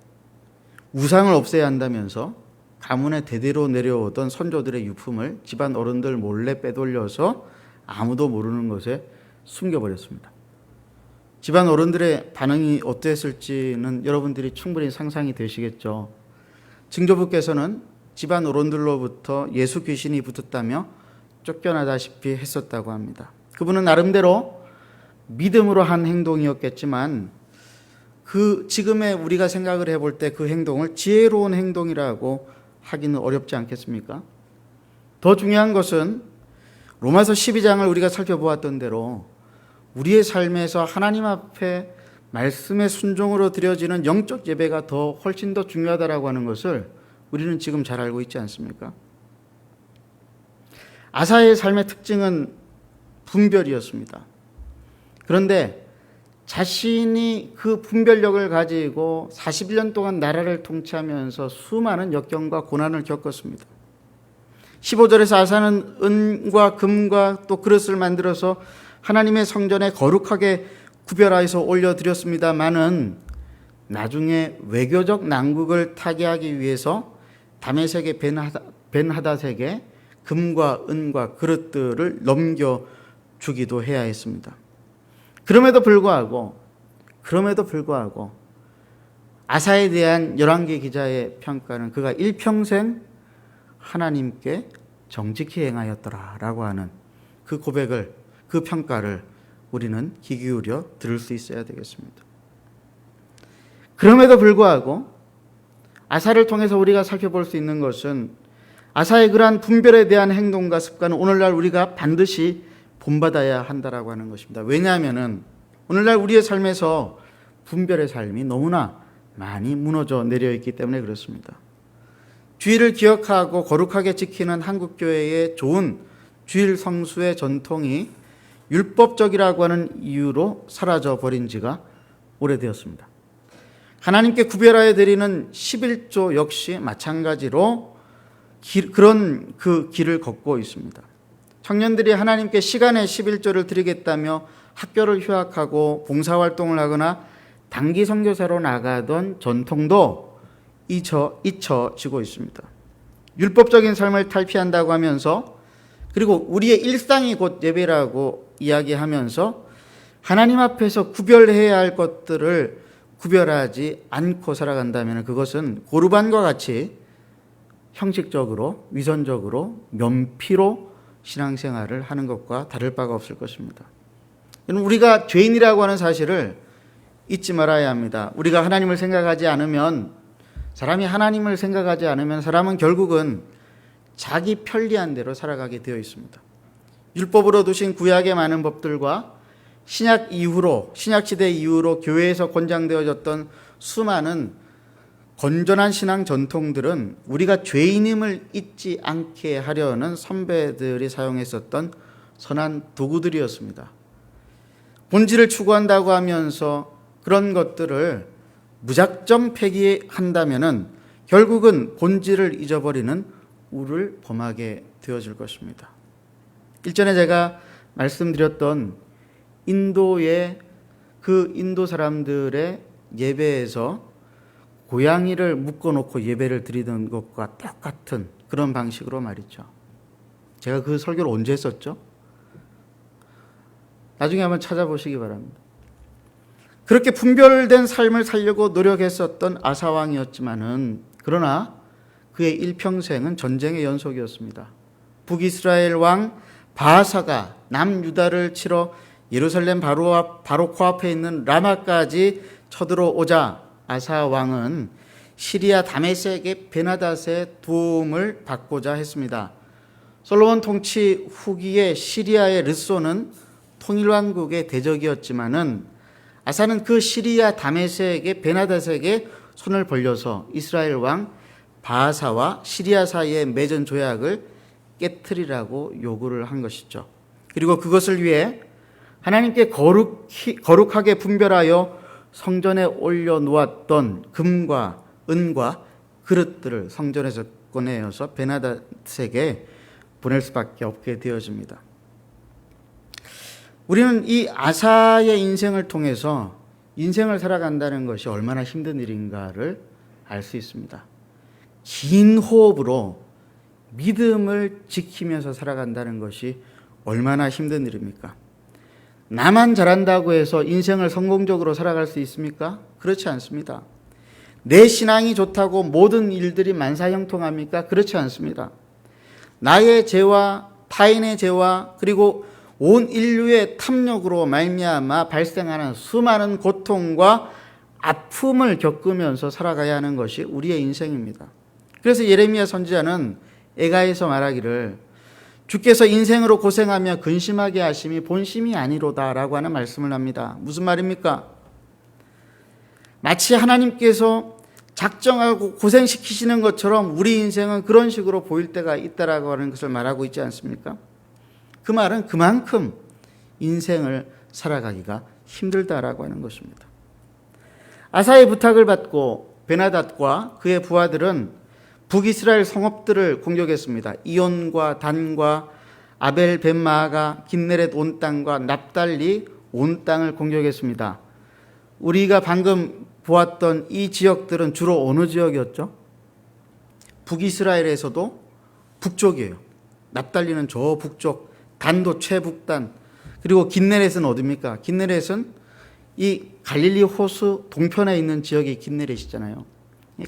우상을 없애야 한다면서 가문에 대대로 내려오던 선조들의 유품을 집안 어른들 몰래 빼돌려서 아무도 모르는 곳에 숨겨버렸습니다. 집안 어른들의 반응이 어땠을지는 여러분들이 충분히 상상이 되시겠죠. 증조부께서는 집안 어른들로부터 예수 귀신이 붙었다며 쫓겨나다시피 했었다고 합니다. 그분은 나름대로 믿음으로 한 행동이었겠지만 그 지금의 우리가 생각을 해볼 때 그 행동을 지혜로운 행동이라고 하기는 어렵지 않겠습니까? 더 중요한 것은 로마서 12장을 우리가 살펴보았던 대로 우리의 삶에서 하나님 앞에 말씀의 순종으로 드려지는 영적 예배가 훨씬 더 중요하다라고 하는 것을 우리는 지금 잘 알고 있지 않습니까? 아사의 삶의 특징은 분별이었습니다. 그런데 자신이 그 분별력을 가지고 41년 동안 나라를 통치하면서 수많은 역경과 고난을 겪었습니다. 15절에서 아사는 은과 금과 또 그릇을 만들어서 하나님의 성전에 거룩하게 구별하여서 올려드렸습니다마는 나중에 외교적 난국을 타개하기 위해서 다메섹의 벤하닷에게 금과 은과 그릇들을 넘겨주기도 해야 했습니다. 그럼에도 불구하고 아사에 대한 열왕기 기자의 평가는 그가 일평생 하나님께 정직히 행하였더라라고 하는 그 고백을, 그 평가를 우리는 귀 기울여 들을 수 있어야 되겠습니다. 그럼에도 불구하고 아사를 통해서 우리가 살펴볼 수 있는 것은 아사의 그러한 분별에 대한 행동과 습관은 오늘날 우리가 반드시 본받아야 한다라고 하는 것입니다. 왜냐하면 오늘날 우리의 삶에서 분별의 삶이 너무나 많이 무너져 내려 있기 때문에 그렇습니다. 주일을 기억하고 거룩하게 지키는 한국교회의 좋은 주일 성수의 전통이 율법적이라고 하는 이유로 사라져 버린 지가 오래되었습니다. 하나님께 구별하여 드리는 11조 역시 마찬가지로 그런 그 길을 걷고 있습니다. 청년들이 하나님께 시간의 11조를 드리겠다며 학교를 휴학하고 봉사활동을 하거나 단기 선교사로 나가던 전통도 잊혀지고 있습니다. 율법적인 삶을 탈피한다고 하면서 그리고 우리의 일상이 곧 예배라고 이야기하면서 하나님 앞에서 구별해야 할 것들을 구별하지 않고 살아간다면 그것은 고르반과 같이 형식적으로 위선적으로 면피로 신앙생활을 하는 것과 다를 바가 없을 것입니다. 우리가 죄인이라고 하는 사실을 잊지 말아야 합니다. 우리가 하나님을 생각하지 않으면 사람은 결국은 자기 편리한 대로 살아가게 되어 있습니다. 율법으로 두신 구약의 많은 법들과 신약시대 이후로 교회에서 권장되어졌던 수많은 건전한 신앙 전통들은 우리가 죄인임을 잊지 않게 하려는 선배들이 사용했었던 선한 도구들이었습니다. 본질을 추구한다고 하면서 그런 것들을 무작정 폐기한다면 결국은 본질을 잊어버리는 우를 범하게 되어질 것입니다. 일전에 제가 말씀드렸던 인도의 그 인도 사람들의 예배에서 고양이를 묶어놓고 예배를 드리는 것과 똑같은 그런 방식으로 말이죠. 제가 그 설교를 언제 했었죠? 나중에 한번 찾아보시기 바랍니다. 그렇게 분별된 삶을 살려고 노력했었던 아사왕이었지만은 그러나 그의 일평생은 전쟁의 연속이었습니다. 북이스라엘 왕 바하사가 남유다를 치러 예루살렘 바로 코앞에 있는 라마까지 쳐들어오자 아사 왕은 시리아 다메섹의 베나닷의 도움을 받고자 했습니다. 솔로몬 통치 후기에 시리아의 르소는 통일왕국의 대적이었지만은 아사는 그 시리아 다메섹의 베나닷에게 손을 벌려서 이스라엘 왕 바하사와 시리아 사이의 맺은 조약을 깨트리라고 요구를 한 것이죠. 그리고 그것을 위해 하나님께 거룩하게 분별하여 성전에 올려놓았던 금과 은과 그릇들을 성전에서 꺼내어서 베나닷에게 보낼 수밖에 없게 되어집니다. 우리는 이 아사의 인생을 통해서 인생을 살아간다는 것이 얼마나 힘든 일인가를 알 수 있습니다. 긴 호흡으로 믿음을 지키면서 살아간다는 것이 얼마나 힘든 일입니까? 나만 잘한다고 해서 인생을 성공적으로 살아갈 수 있습니까? 그렇지 않습니다. 내 신앙이 좋다고 모든 일들이 만사형통합니까? 그렇지 않습니다. 나의 죄와 타인의 죄와 그리고 온 인류의 탐욕으로 말미암아 발생하는 수많은 고통과 아픔을 겪으면서 살아가야 하는 것이 우리의 인생입니다. 그래서 예레미야 선지자는 애가에서 말하기를 주께서 인생으로 고생하며 근심하게 하심이 본심이 아니로다라고 하는 말씀을 합니다. 무슨 말입니까? 마치 하나님께서 작정하고 고생시키시는 것처럼 우리 인생은 그런 식으로 보일 때가 있다라고 하는 것을 말하고 있지 않습니까? 그 말은 그만큼 인생을 살아가기가 힘들다라고 하는 것입니다. 아사의 부탁을 받고 베나닷과 그의 부하들은 북이스라엘 성읍들을 공격했습니다. 이온과 단과 아벨 벳마아가 긴네렛 온 땅과 납달리 온 땅을 공격했습니다. 우리가 방금 보았던 이 지역들은 주로 어느 지역이었죠? 북이스라엘에서도 북쪽이에요. 납달리는 저 북쪽, 단도 최북단, 그리고 긴네렛은 어디입니까? 긴네렛은 이 갈릴리 호수 동편에 있는 지역이 긴네렛이잖아요.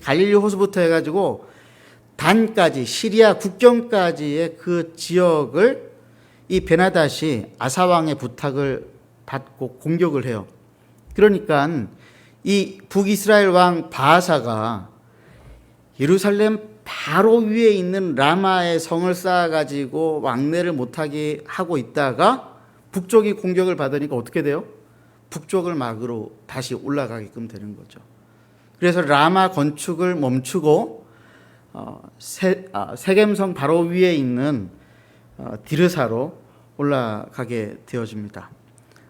갈릴리 호수부터 해가지고 단까지, 시리아 국경까지의 그 지역을 이 베나닷이 아사왕의 부탁을 받고 공격을 해요. 그러니까 이 북이스라엘 왕 바하사가 예루살렘 바로 위에 있는 라마의 성을 쌓아가지고 왕래를 못하게 하고 있다가 북쪽이 공격을 받으니까 어떻게 돼요? 북쪽을 막으로 다시 올라가게끔 되는 거죠. 그래서 라마 건축을 멈추고 세겜성 바로 위에 있는 디르사로 올라가게 되어집니다.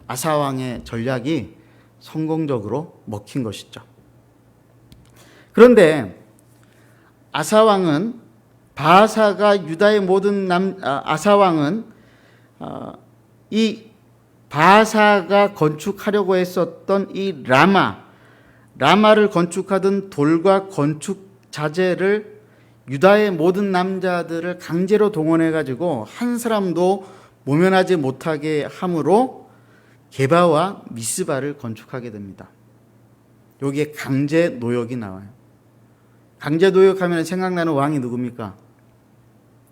아사왕의 전략이 성공적으로 먹힌 것이죠. 그런데 아사왕은 바하사가 유다의 모든 아사왕은 이 바하사가 건축하려고 했었던 이 라마를 건축하던 돌과 건축 자재를 유다의 모든 남자들을 강제로 동원해 가지고 한 사람도 모면하지 못하게 함으로 게바와 미스바를 건축하게 됩니다. 여기에 강제 노역이 나와요. 강제 노역하면 생각나는 왕이 누굽니까?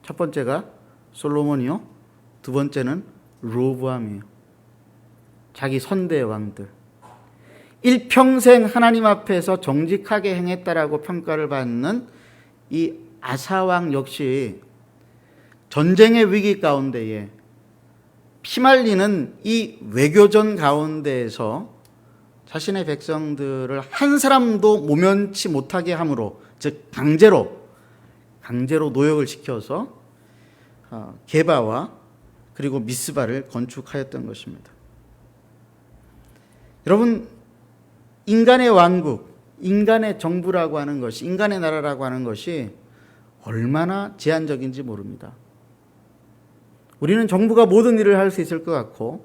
첫 번째가 솔로몬이요. 두 번째는 로보암이에요. 자기 선대 왕들. 일평생 하나님 앞에서 정직하게 행했다라고 평가를 받는 이 아사왕 역시 전쟁의 위기 가운데에 피말리는 이 외교전 가운데에서 자신의 백성들을 한 사람도 모면치 못하게 함으로, 즉 강제로 노역을 시켜서 게바와 그리고 미스바를 건축하였던 것입니다. 여러분, 인간의 왕국, 인간의 정부라고 하는 것이, 인간의 나라라고 하는 것이 얼마나 제한적인지 모릅니다. 우리는 정부가 모든 일을 할 수 있을 것 같고,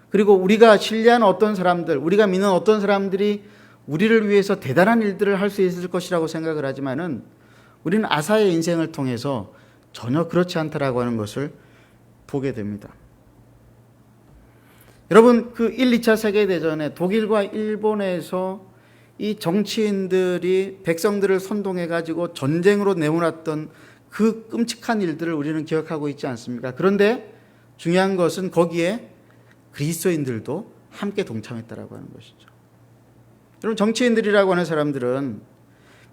그리고 우리가 신뢰하는 어떤 사람들, 우리가 믿는 어떤 사람들이 우리를 위해서 대단한 일들을 할 수 있을 것이라고 생각을 하지만은 우리는 아사의 인생을 통해서 전혀 그렇지 않다라고 하는 것을 보게 됩니다. 여러분, 그 1, 2차 세계대전에 독일과 일본에서 이 정치인들이 백성들을 선동해가지고 전쟁으로 내몰았던 그 끔찍한 일들을 우리는 기억하고 있지 않습니까? 그런데 중요한 것은 거기에 그리스도인들도 함께 동참했다라고 하는 것이죠. 여러분, 정치인들이라고 하는 사람들은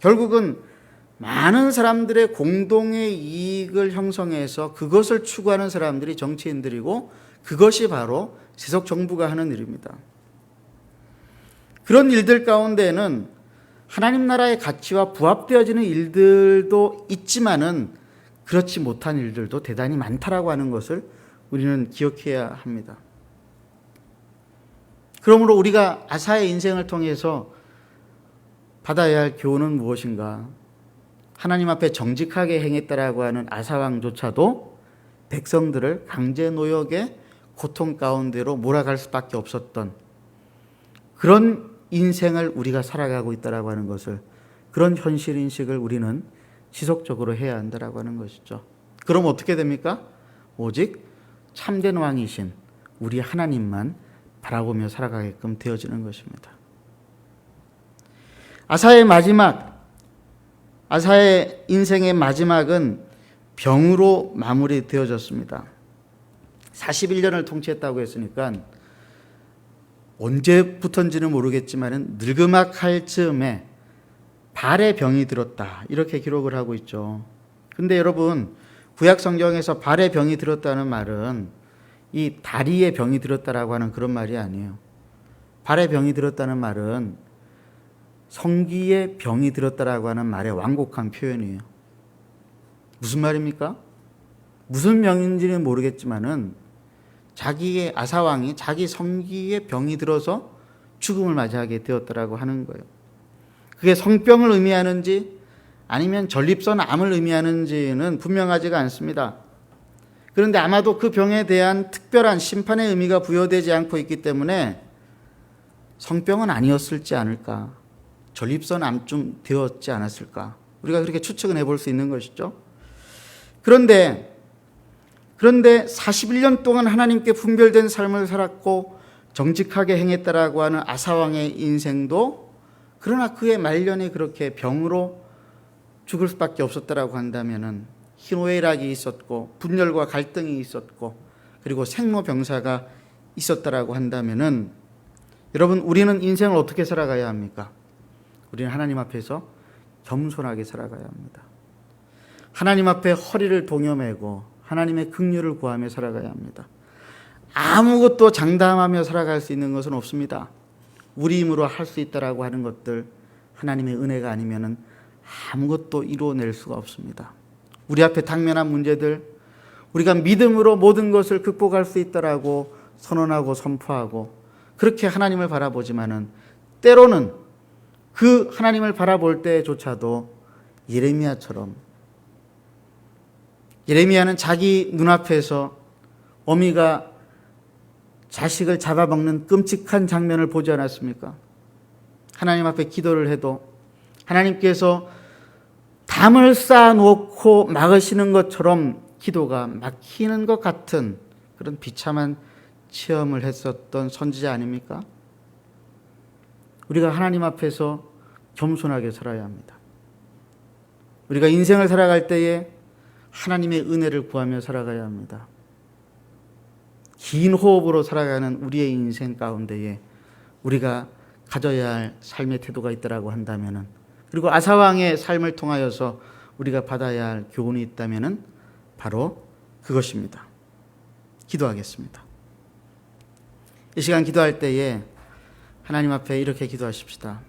결국은 많은 사람들의 공동의 이익을 형성해서 그것을 추구하는 사람들이 정치인들이고, 그것이 바로 세속 정부가 하는 일입니다. 그런 일들 가운데에는 하나님 나라의 가치와 부합되어지는 일들도 있지만은 그렇지 못한 일들도 대단히 많다라고 하는 것을 우리는 기억해야 합니다. 그러므로 우리가 아사의 인생을 통해서 받아야 할 교훈은 무엇인가? 하나님 앞에 정직하게 행했다라고 하는 아사왕조차도 백성들을 강제 노역의 고통 가운데로 몰아갈 수밖에 없었던 그런 인생을 우리가 살아가고 있다라고 하는 것을, 그런 현실 인식을 우리는 지속적으로 해야 한다라고 하는 것이죠. 그럼 어떻게 됩니까? 오직 참된 왕이신 우리 하나님만 바라보며 살아가게끔 되어지는 것입니다. 아사의 인생의 마지막은 병으로 마무리되어졌습니다. 41년을 통치했다고 했으니까 언제부터인지는 모르겠지만 늙음악할 즈음에 발에 병이 들었다 이렇게 기록을 하고 있죠. 근데 여러분 구약 성경에서 발에 병이 들었다는 말은 이 다리에 병이 들었다라고 하는 그런 말이 아니에요. 발에 병이 들었다는 말은 성기에 병이 들었다라고 하는 말의 완곡한 표현이에요. 무슨 말입니까? 무슨 병인지는 모르겠지만은 자기의 아사왕이 자기 성기에 병이 들어서 죽음을 맞이하게 되었다라고 하는 거예요. 그게 성병을 의미하는지 아니면 전립선 암을 의미하는지는 분명하지가 않습니다. 그런데 아마도 그 병에 대한 특별한 심판의 의미가 부여되지 않고 있기 때문에 성병은 아니었을지 않을까, 전립선 암쯤 되었지 않았을까, 우리가 그렇게 추측은 해볼 수 있는 것이죠. 그런데 41년 동안 하나님께 분별된 삶을 살았고 정직하게 행했다라고 하는 아사왕의 인생도, 그러나 그의 말년에 그렇게 병으로 죽을 수밖에 없었다라고 한다면은 희노애락이 있었고 분열과 갈등이 있었고 그리고 생로병사가 있었다라고 한다면은 여러분, 우리는 인생을 어떻게 살아가야 합니까? 우리는 하나님 앞에서 겸손하게 살아가야 합니다. 하나님 앞에 허리를 동여매고 하나님의 긍휼을 구하며 살아가야 합니다. 아무것도 장담하며 살아갈 수 있는 것은 없습니다. 우리 힘으로 할 수 있다라고 하는 것들, 하나님의 은혜가 아니면은 아무것도 이루어낼 수가 없습니다. 우리 앞에 당면한 문제들, 우리가 믿음으로 모든 것을 극복할 수 있다라고 선언하고 선포하고 그렇게 하나님을 바라보지만은 때로는 그 하나님을 바라볼 때조차도 예레미야는 자기 눈앞에서 어미가 자식을 잡아먹는 끔찍한 장면을 보지 않았습니까? 하나님 앞에 기도를 해도 하나님께서 담을 쌓아놓고 막으시는 것처럼 기도가 막히는 것 같은 그런 비참한 체험을 했었던 선지자 아닙니까? 우리가 하나님 앞에서 겸손하게 살아야 합니다. 우리가 인생을 살아갈 때에 하나님의 은혜를 구하며 살아가야 합니다. 긴 호흡으로 살아가는 우리의 인생 가운데에 우리가 가져야 할 삶의 태도가 있다고 한다면, 그리고 아사왕의 삶을 통하여서 우리가 받아야 할 교훈이 있다면 바로 그것입니다. 기도하겠습니다. 이 시간 기도할 때에 하나님 앞에 이렇게 기도하십시다.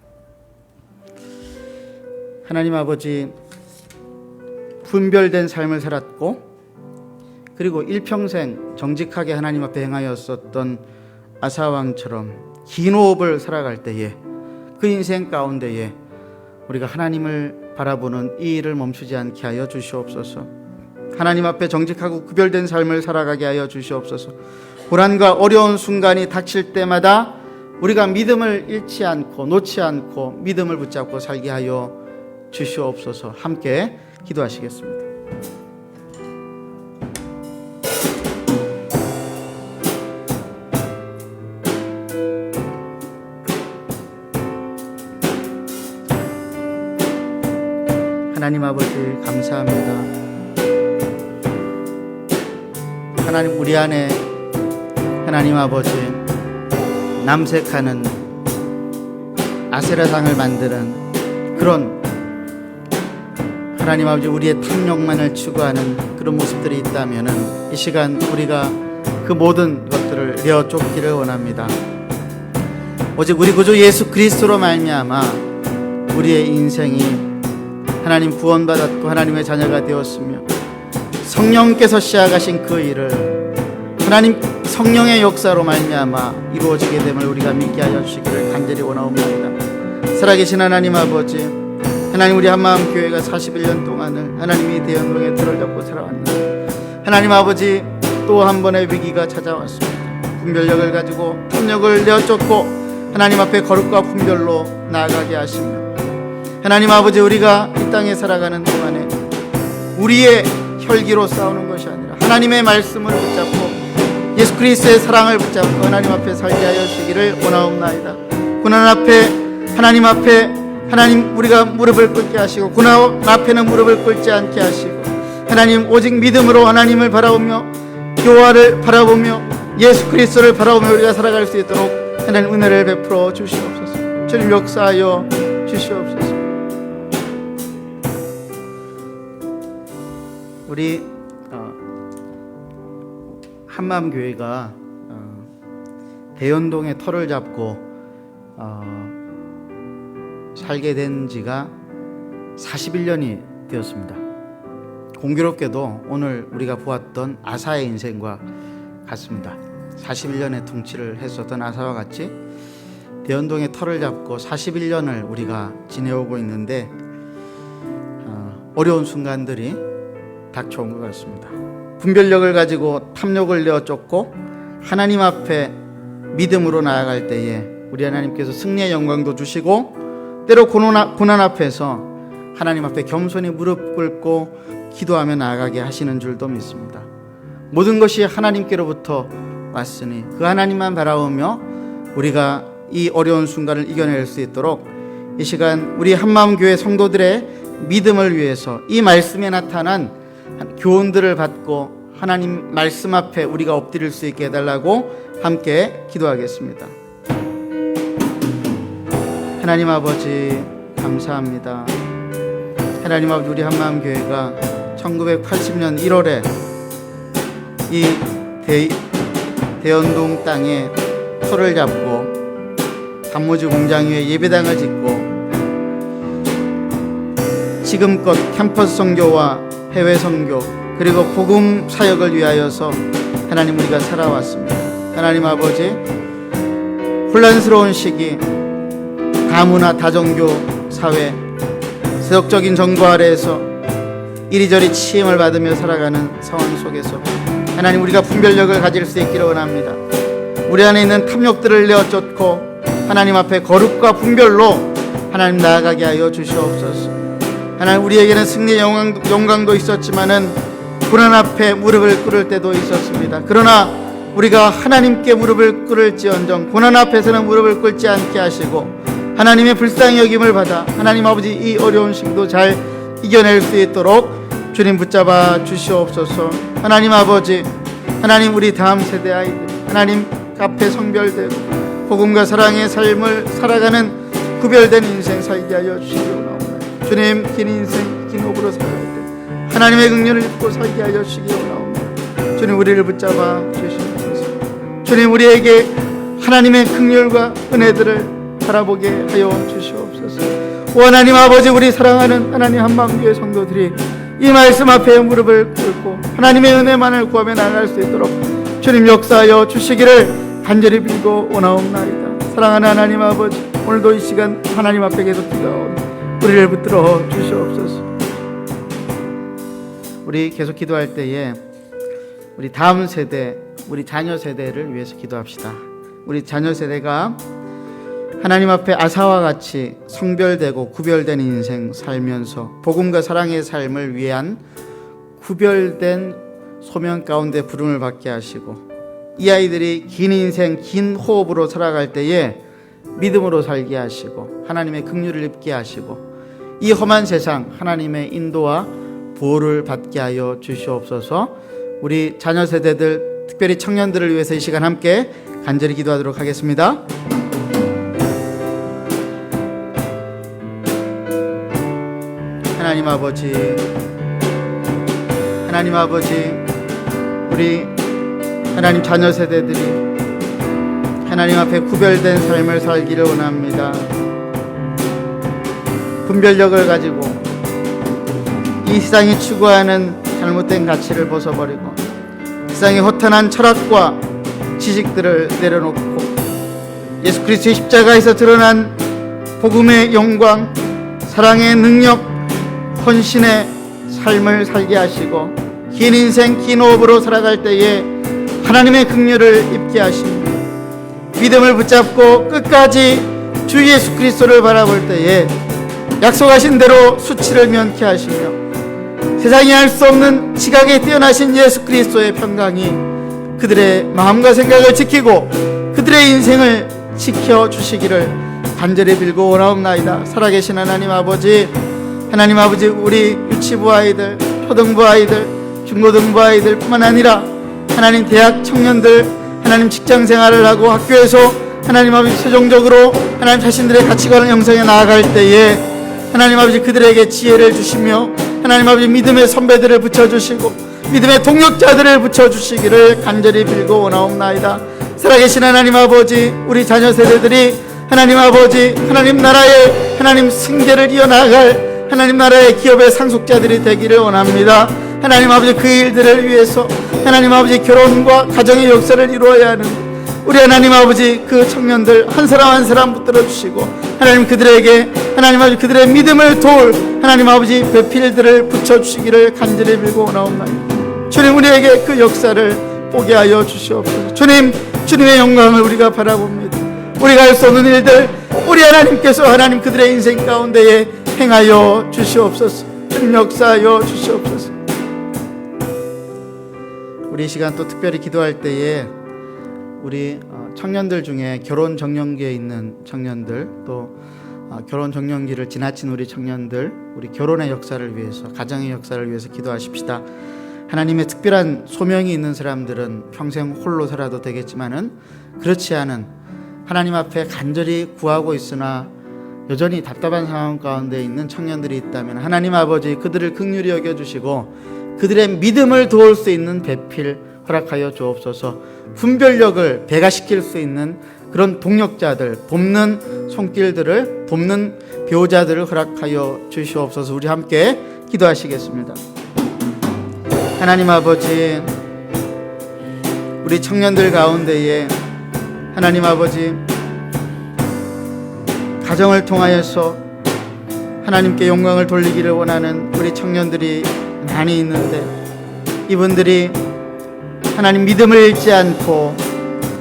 하나님 아버지, 분별된 삶을 살았고 그리고 일평생 정직하게 하나님 앞에 행하였었던 아사왕처럼 긴 호흡을 살아갈 때에 그 인생 가운데에 우리가 하나님을 바라보는 이 일을 멈추지 않게 하여 주시옵소서. 하나님 앞에 정직하고 구별된 삶을 살아가게 하여 주시옵소서. 고난과 어려운 순간이 닥칠 때마다 우리가 믿음을 잃지 않고 놓지 않고 믿음을 붙잡고 살게 하여 주시옵소서. 함께 기도하시겠습니다. 하나님 아버지, 감사합니다. 하나님, 우리 안에 하나님 아버지 남색하는 아세라상을 만드는 그런 하나님 아버지 우리의 탐욕만을 추구하는 그런 모습들이 있다면 이 시간 우리가 그 모든 것들을 내어 쫓기를 원합니다. 오직 우리 구주 예수 그리스도로 말미암아 우리의 인생이 하나님 구원받았고 하나님의 자녀가 되었으며 성령께서 시작하신 그 일을 하나님 성령의 역사로 말미암아 이루어지게 됨을 우리가 믿게 하여 주시기를 간절히 원하옵나이다. 살아계신 하나님 아버지, 하나님, 우리 한마음 교회가 41년 동안을 하나님이 대형동에 들을 잡고 살아왔는데 하나님 아버지, 또 한 번의 위기가 찾아왔습니다. 분별력을 가지고 탐욕을 내어쫓고 하나님 앞에 거룩과 분별로 나아가게 하시며 하나님 아버지, 우리가 이 땅에 살아가는 동안에 우리의 혈기로 싸우는 것이 아니라 하나님의 말씀을 붙잡고 예수 그리스도의 사랑을 붙잡고 하나님 앞에 살게 하여 주시기를 원하옵나이다. 고난 앞에 하나님 우리가 무릎을 꿇게 하시고 고난 앞에는 무릎을 꿇지 않게 하시고 하나님 오직 믿음으로 하나님을 바라보며 여호와를 바라보며 예수 그리스도를 바라보며 우리가 살아갈 수 있도록 하나님 은혜를 베풀어 주시옵소서. 주님 역사하여 주시옵소서. 우리 한마음교회가 대연동의 터를 잡고 살게 된 지가 41년이 되었습니다. 공교롭게도 오늘 우리가 보았던 아사의 인생과 같습니다. 41년의 통치를 했었던 아사와 같이 대연동의 터를 잡고 41년을 우리가 지내오고 있는데 어려운 순간들이 닥쳐온 것 같습니다. 분별력을 가지고 탐욕을 내어 쫓고 하나님 앞에 믿음으로 나아갈 때에 우리 하나님께서 승리의 영광도 주시고 때로 고난 앞에서 하나님 앞에 겸손히 무릎 꿇고 기도하며 나아가게 하시는 줄도 믿습니다. 모든 것이 하나님께로부터 왔으니 그 하나님만 바라보며 우리가 이 어려운 순간을 이겨낼 수 있도록 이 시간 우리 한마음교회 성도들의 믿음을 위해서 이 말씀에 나타난 교훈들을 받고 하나님 말씀 앞에 우리가 엎드릴 수 있게 해달라고 함께 기도하겠습니다. 하나님 아버지 감사합니다. 하나님 아버지, 우리 한마음교회가 1980년 1월에 이 대연동 땅에 터를 잡고 단무지 공장 위에 예배당을 짓고 지금껏 캠퍼스 선교와 해외 선교 그리고 복음 사역을 위하여서 하나님 우리가 살아왔습니다. 하나님 아버지, 혼란스러운 시기, 다문화 다종교 사회, 세속적인 정부 아래에서 이리저리 치임을 받으며 살아가는 상황 속에서 하나님 우리가 분별력을 가질 수 있기를 원합니다. 우리 안에 있는 탐욕들을 내어 쫓고 하나님 앞에 거룩과 분별로 하나님 나아가게 하여 주시옵소서. 하나님 우리에게는 승리의 영광도 있었지만은 고난 앞에 무릎을 꿇을 때도 있었습니다. 그러나 우리가 하나님께 무릎을 꿇을지언정 고난 앞에서는 무릎을 꿇지 않게 하시고 하나님의 불쌍히 여김을 받아 하나님 아버지 이 어려운 시기도 잘 이겨낼 수 있도록 주님 붙잡아 주시옵소서. 하나님 아버지, 하나님 우리 다음 세대 아이들 하나님 앞에 성별되고 복음과 사랑의 삶을 살아가는 구별된 인생 살게 하여 주시옵나오다. 주님, 긴 인생 긴 호흡으로 살아갈 때 하나님의 긍휼을 입고 살게 하여 주시옵나오다. 주님 우리를 붙잡아 주시옵소서. 주님 우리에게 하나님의 긍휼과 은혜들을 바라보게 하여 주시옵소서. 오 하나님 아버지, 우리 사랑하는 하나님 한마음교회 성도들이 이 말씀 앞에 무릎을 꿇고 하나님의 은혜만을 구하며 나아갈 수 있도록 주님 역사하여 주시기를 간절히 빌고 원하옵나이다. 사랑하는 하나님 아버지, 오늘도 이 시간 하나님 앞에 계속 기도하오니 우리를 붙들어 주시옵소서. 우리 계속 기도할 때에 우리 다음 세대, 우리 자녀 세대를 위해서 기도합시다. 우리 자녀 세대가 하나님 앞에 아사와 같이 성별되고 구별된 인생 살면서 복음과 사랑의 삶을 위한 구별된 소명 가운데 부름을 받게 하시고 이 아이들이 긴 인생 긴 호흡으로 살아갈 때에 믿음으로 살게 하시고 하나님의 긍휼을 입게 하시고 이 험한 세상 하나님의 인도와 보호를 받게 하여 주시옵소서. 우리 자녀 세대들, 특별히 청년들을 위해서 이 시간 함께 간절히 기도하도록 하겠습니다. 하나님 아버지, 하나님 아버지, 우리 하나님 자녀 세대들이 하나님 앞에 구별된 삶을 살기를 원합니다. 분별력을 가지고 이 세상이 추구하는 잘못된 가치를 벗어버리고 세상의 허탄한 철학과 지식들을 내려놓고 예수 그리스도의 십자가에서 드러난 복음의 영광, 사랑의 능력, 헌신의 삶을 살게 하시고 긴 인생 긴 호흡으로 살아갈 때에 하나님의 긍휼을 입게 하십니다. 믿음을 붙잡고 끝까지 주 예수 그리스도를 바라볼 때에 약속하신 대로 수치를 면케 하시며 세상이 알 수 없는 지각에 뛰어나신 예수 그리스도의 평강이 그들의 마음과 생각을 지키고 그들의 인생을 지켜주시기를 간절히 빌고 원하옵나이다. 살아계신 하나님 아버지, 하나님 아버지, 우리 유치부 아이들, 초등부 아이들, 중고등부 아이들 뿐만 아니라 하나님 대학 청년들, 하나님 직장 생활을 하고 학교에서 하나님 아버지 최종적으로 하나님 자신들의 가치관을 형성해 나아갈 때에 하나님 아버지 그들에게 지혜를 주시며 하나님 아버지 믿음의 선배들을 붙여주시고 믿음의 동력자들을 붙여주시기를 간절히 빌고 원하옵나이다. 살아계신 하나님 아버지, 우리 자녀 세대들이 하나님 아버지 하나님 나라의 하나님 승계를 이어나갈 하나님 나라의 기업의 상속자들이 되기를 원합니다. 하나님 아버지 그 일들을 위해서 하나님 아버지 결혼과 가정의 역사를 이루어야 하는 우리 하나님 아버지 그 청년들 한 사람 한 사람 붙들어 주시고 하나님 그들에게 하나님 아버지 그들의 믿음을 도울 하나님 아버지 배필들을 붙여주시기를 간절히 빌고 원하옵나이다. 주님 우리에게 그 역사를 보게 하여 주시옵소서. 주님, 주님의 영광을 우리가 바라봅니다. 우리가 할 수 없는 일들 우리 하나님께서 하나님 그들의 인생 가운데에 행하여 주시옵소서. 주님 역사하여 주시옵소서. 우리 이 시간 또 특별히 기도할 때에 우리 청년들 중에 결혼 정년기에 있는 청년들, 또 결혼 정년기를 지나친 우리 청년들, 우리 결혼의 역사를 위해서, 가정의 역사를 위해서 기도하십시다. 하나님의 특별한 소명이 있는 사람들은 평생 홀로 살아도 되겠지만은 그렇지 않은 하나님 앞에 간절히 구하고 있으나 여전히 답답한 상황 가운데 있는 청년들이 있다면 하나님 아버지 그들을 긍휼히 여겨주시고 그들의 믿음을 도울 수 있는 배필 허락하여 주옵소서. 분별력을 배가시킬 수 있는 그런 동력자들, 돕는 손길들을, 돕는 배우자들을 허락하여 주시옵소서. 우리 함께 기도하시겠습니다. 하나님 아버지, 우리 청년들 가운데에 하나님 아버지 가정을 통하여서 하나님께 영광을 돌리기를 원하는 우리 청년들이 많이 있는데 이분들이 하나님 믿음을 잃지 않고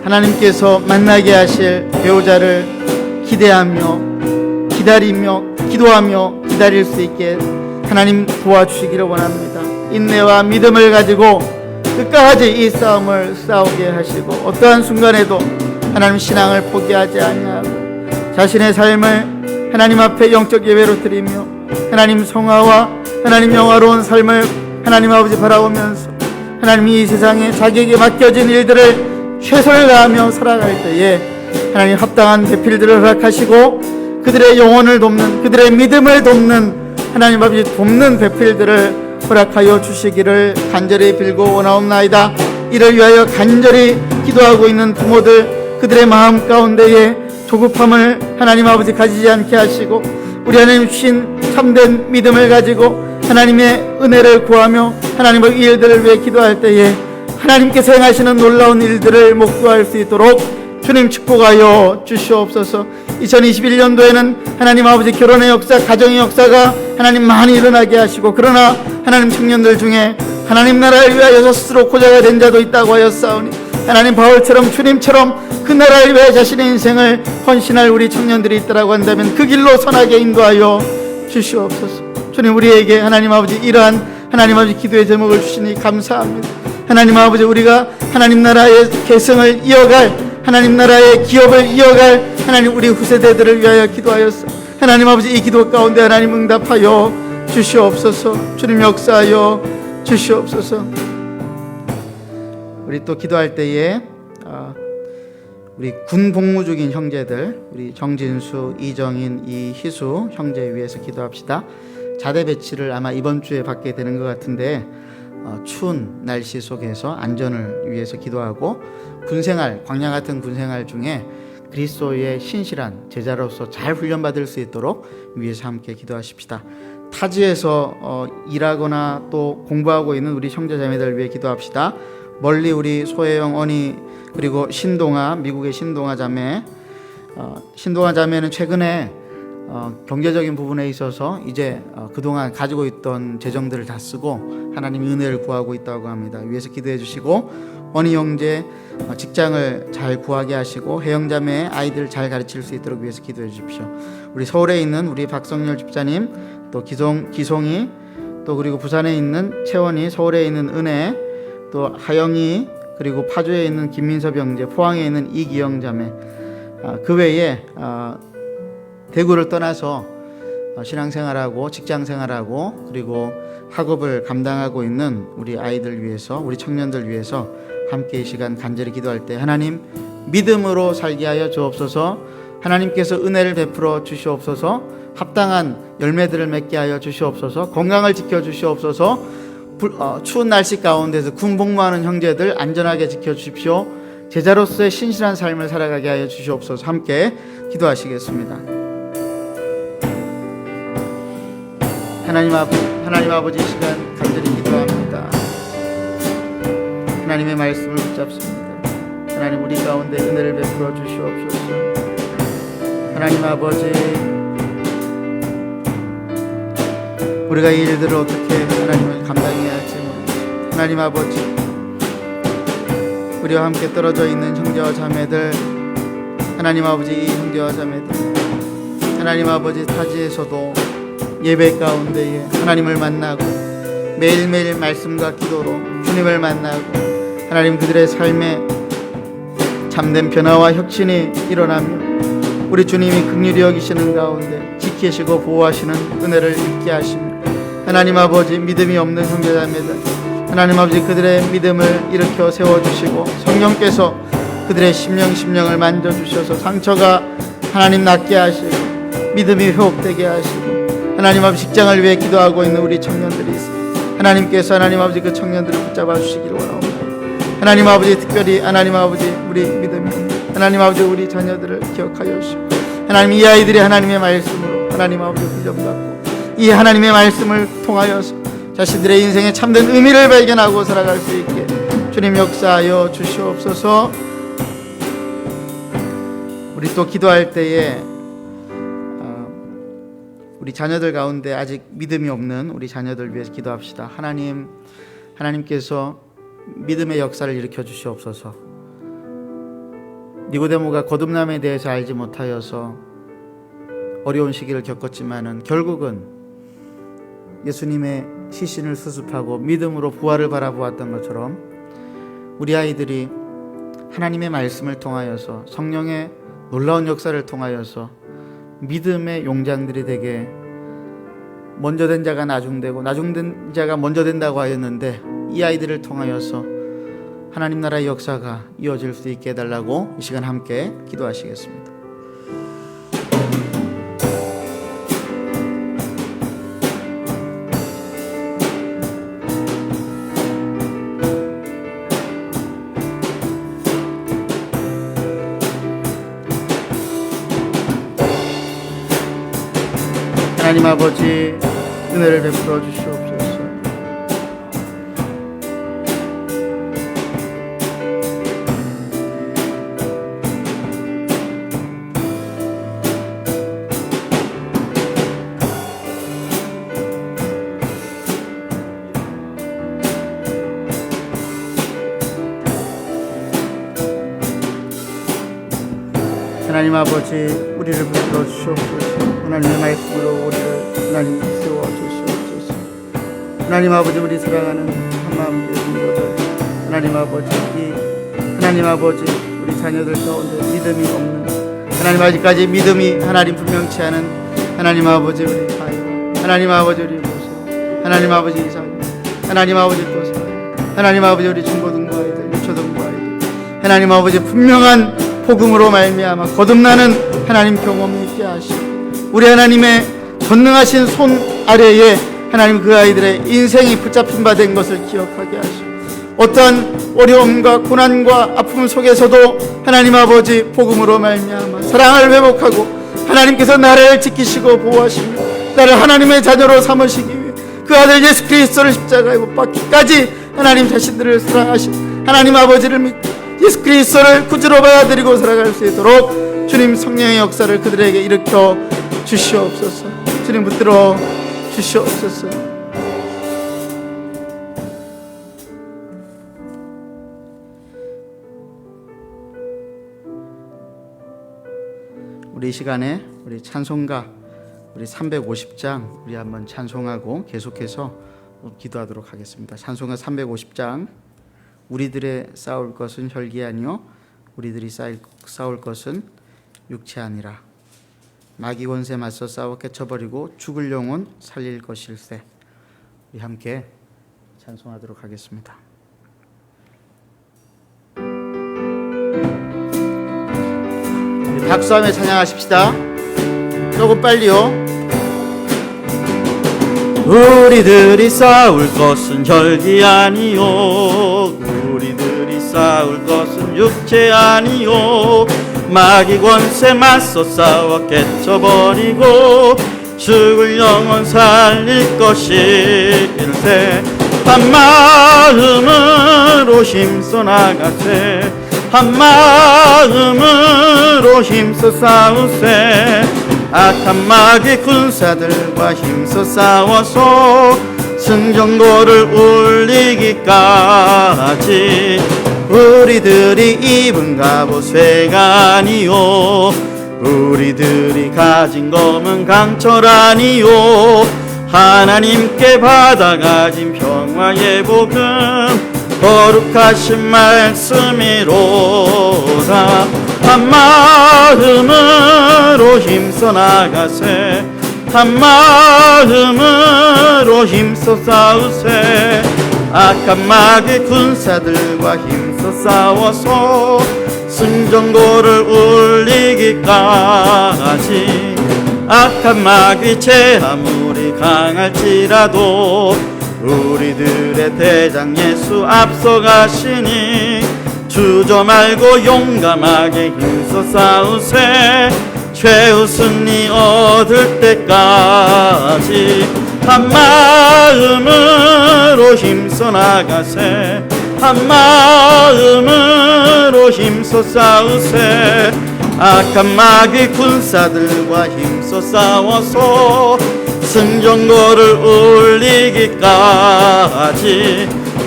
하나님께서 만나게 하실 배우자를 기대하며 기다리며 기도하며 기다릴 수 있게 하나님 도와주시기를 원합니다. 인내와 믿음을 가지고 끝까지 이 싸움을 싸우게 하시고 어떠한 순간에도 하나님 신앙을 포기하지 아니하고 자신의 삶을 하나님 앞에 영적 예배로 드리며 하나님 성화와 하나님 영화로운 삶을 하나님 아버지 바라보면서 하나님 이 세상에 자기에게 맡겨진 일들을 최선을 다하며 살아갈 때에 하나님 합당한 배필들을 허락하시고 그들의 영혼을 돕는, 그들의 믿음을 돕는 하나님 아버지 돕는 배필들을 허락하여 주시기를 간절히 빌고 원하옵나이다. 이를 위하여 간절히 기도하고 있는 부모들, 그들의 마음 가운데에 조급함을 하나님 아버지 가지지 않게 하시고 우리 하나님 주신 참된 믿음을 가지고 하나님의 은혜를 구하며 하나님의 일들을 위해 기도할 때에 하나님께서 행하시는 놀라운 일들을 목도할 수 있도록 주님 축복하여 주시옵소서. 2021년도에는 하나님 아버지 결혼의 역사, 가정의 역사가 하나님 많이 일어나게 하시고 그러나 하나님 청년들 중에 하나님 나라를 위하여 스스로 고자가 된 자도 있다고 하였사오니 하나님 바울처럼 주님처럼 그 나라를 위해 자신의 인생을 헌신할 우리 청년들이 있다고 한다면 그 길로 선하게 인도하여 주시옵소서. 주님 우리에게 하나님 아버지 이러한 하나님 아버지 기도의 제목을 주시니 감사합니다. 하나님 아버지 우리가 하나님 나라의 계승을 이어갈 하나님 나라의 기업을 이어갈 하나님 우리 후세대들을 위하여 기도하였소. 하나님 아버지 이 기도 가운데 하나님 응답하여 주시옵소서. 주님 역사하여 주시옵소서. 우리 또 기도할 때에 우리 군 복무 중인 형제들, 우리 정진수, 이정인, 이희수 형제 위해서 기도합시다. 자대 배치를 아마 이번 주에 받게 되는 것 같은데 추운 날씨 속에서 안전을 위해서 기도하고 군생활, 광야 같은 군생활 중에 그리스도의 신실한 제자로서 잘 훈련받을 수 있도록 위해서 함께 기도하십시다. 타지에서 일하거나 또 공부하고 있는 우리 형제자매들 위해 기도합시다. 멀리 우리 소혜영 언니 그리고 신동아, 미국의 신동아 자매, 신동아 자매는 최근에 경제적인 부분에 있어서 이제 그동안 가지고 있던 재정들을 다 쓰고 하나님의 은혜를 구하고 있다고 합니다. 위에서 기도해 주시고 언니 형제 직장을 잘 구하게 하시고 혜영 자매의 아이들 잘 가르칠 수 있도록 위해서 기도해 주십시오. 우리 서울에 있는 우리 박성열 집사님, 또 기송이, 또 그리고 부산에 있는 채원이, 서울에 있는 은혜, 또 하영이, 그리고 파주에 있는 김민섭 형제, 포항에 있는 이기영 자매, 그 외에 대구를 떠나서 신앙생활하고 직장생활하고 그리고 학업을 감당하고 있는 우리 아이들 위해서, 우리 청년들 위해서 함께 이 시간 간절히 기도할 때 하나님 믿음으로 살게 하여 주옵소서. 하나님께서 은혜를 베풀어 주시옵소서. 합당한 열매들을 맺게 하여 주시옵소서. 건강을 지켜 주시옵소서. 추운 날씨 가운데서 군복무하는 형제들 안전하게 지켜 주십시오. 제자로서의 신실한 삶을 살아가게 하여 주시옵소서. 함께 기도하시겠습니다. 하나님 아버지, 이 시간 간절히 기도합니다. 하나님의 말씀을 붙잡습니다. 하나님 우리 가운데 은혜를 베풀어 주시옵소서. 하나님 아버지, 우리가 이 일들을 어떻게 하나님을 감당해야 할지 모르겠습니다. 하나님 아버지, 우리와 함께 떨어져 있는 형제와 자매들, 하나님 아버지, 이 형제와 자매들, 하나님 아버지, 타지에서도 예배 가운데에 하나님을 만나고 매일매일 말씀과 기도로 주님을 만나고 하나님 그들의 삶에 참된 변화와 혁신이 일어나며 우리 주님이 긍휼히 여기시는 가운데 지키시고 보호하시는 은혜를 잊게 하시며 하나님 아버지, 믿음이 없는 형제자매들 하나님 아버지, 그들의 믿음을 일으켜 세워주시고 성령께서 그들의 심령을 만져주셔서 상처가 하나님 낫게 하시고 믿음이 회복되게 하시고 하나님 아버지, 직장을 위해 기도하고 있는 우리 청년들이 있습니다. 하나님께서 하나님 아버지 그 청년들을 붙잡아 주시기를 원합니다. 하나님 아버지, 특별히 하나님 아버지, 우리 믿음이 하나님 아버지, 우리 자녀들을 기억하여 주시고 하나님 이 아이들이 하나님의 말씀으로 하나님 아버지 비전 받고 이 하나님의 말씀을 통하여서 자신들의 인생에 참된 의미를 발견하고 살아갈 수 있게 주님 역사하여 주시옵소서. 우리 또 기도할 때에 우리 자녀들 가운데 아직 믿음이 없는 우리 자녀들 위해서 기도합시다. 하나님께서 믿음의 역사를 일으켜 주시옵소서. 니고데모가 거듭남에 대해서 알지 못하여서 어려운 시기를 겪었지만은 결국은 예수님의 시신을 수습하고 믿음으로 부활을 바라보았던 것처럼 우리 아이들이 하나님의 말씀을 통하여서 성령의 놀라운 역사를 통하여서 믿음의 용장들이 되게 먼저 된 자가 나중되고 나중된 자가 먼저 된다고 하였는데 이 아이들을 통하여서 하나님 나라의 역사가 이어질 수 있게 해달라고 이 시간 함께 기도하시겠습니다. 하나님 아버지, 은혜를 베풀어 주시옵소서. 하나님 아버지, 우리를 붙들어 주시옵소서. 하나님의 말씀으로 우리를 하나님 세워 주시옵소서. 하나님 아버지, 우리 사랑하는 한마음 교회 성도들, 하나님 아버지, 우리 자녀들 가운데 믿음이 없는 하나님 아직까지 믿음이 하나님 분명치 않은 하나님 아버지, 우리 아이와 하나님 아버지, 우리 모세, 하나님 아버지 이삭, 하나님 아버지 또 사랑, 하나님 아버지, 우리 중고등부 아이들, 유초등부 아이들, 하나님 아버지, 분명한 복음으로 말미암아 거듭나는 하나님 경험이 있게 하시고 우리 하나님의 전능하신 손 아래에 하나님 그 아이들의 인생이 붙잡힌 바 된 것을 기억하게 하시고 어떠한 어려움과 고난과 아픔 속에서도 하나님 아버지 복음으로 말미암아 사랑을 회복하고 하나님께서 나를 지키시고 보호하시며 나를 하나님의 자녀로 삼으시기 위해 그 아들 예수 그리스도를 십자가에 못 박기까지 하나님 자신들을 사랑하신 하나님 아버지를 믿고 예수 그리스도를 구주로 받아들이고 살아갈 수 있도록 주님 성령의 역사를 그들에게 일으켜 주시옵소서. 주님 붙들어 주시옵소서. 우리 이 시간에 우리 찬송가 우리 350장 우리 한번 찬송하고 계속해서 기도하도록 하겠습니다. 찬송가 350장. 우리들의 싸울 것은 혈기 아니요 우리들이 싸울 것은 육체 아니라 마귀 권세 맞서 싸워 깨쳐버리고 죽을 영혼 살릴 것일세. 우리 함께 찬송하도록 하겠습니다. 박수하며 찬양하십시다. 조금 빨리요. 우리들이 싸울 것은 혈기 아니요, 우리들이 싸울 것은 육체 아니요, 마귀 권세 맞서 싸워 깨쳐버리고 죽을 영혼 살릴 것일세. 한마음으로 힘써 나가세, 한마음으로 힘써 싸우세. 악한 마귀 군사들과 힘써 싸워서 승전고를 울리기까지. 우리들이 입은 갑옷 쇠가 아니요, 우리들이 가진 검은 강철 아니요, 하나님께 받아가진 평화의 복음 거룩하신 말씀이로다. 한마음으로 힘써 나가세, 한마음으로 힘써 싸우세. 악한 마귀 군사들과 힘써 싸워서 승전고를 울리기까지. 악한 마귀 제 아무리 강할지라도 우리들의 대장 예수 앞서가시니 주저 말고 용감하게 힘써 싸우세. 최후 승리 얻을 때까지. 한마음으로 힘써 나가세, 한마음으로 힘써 싸우세. 악한 마귀 군사들과 힘써 싸워서 승전고를 울리기까지.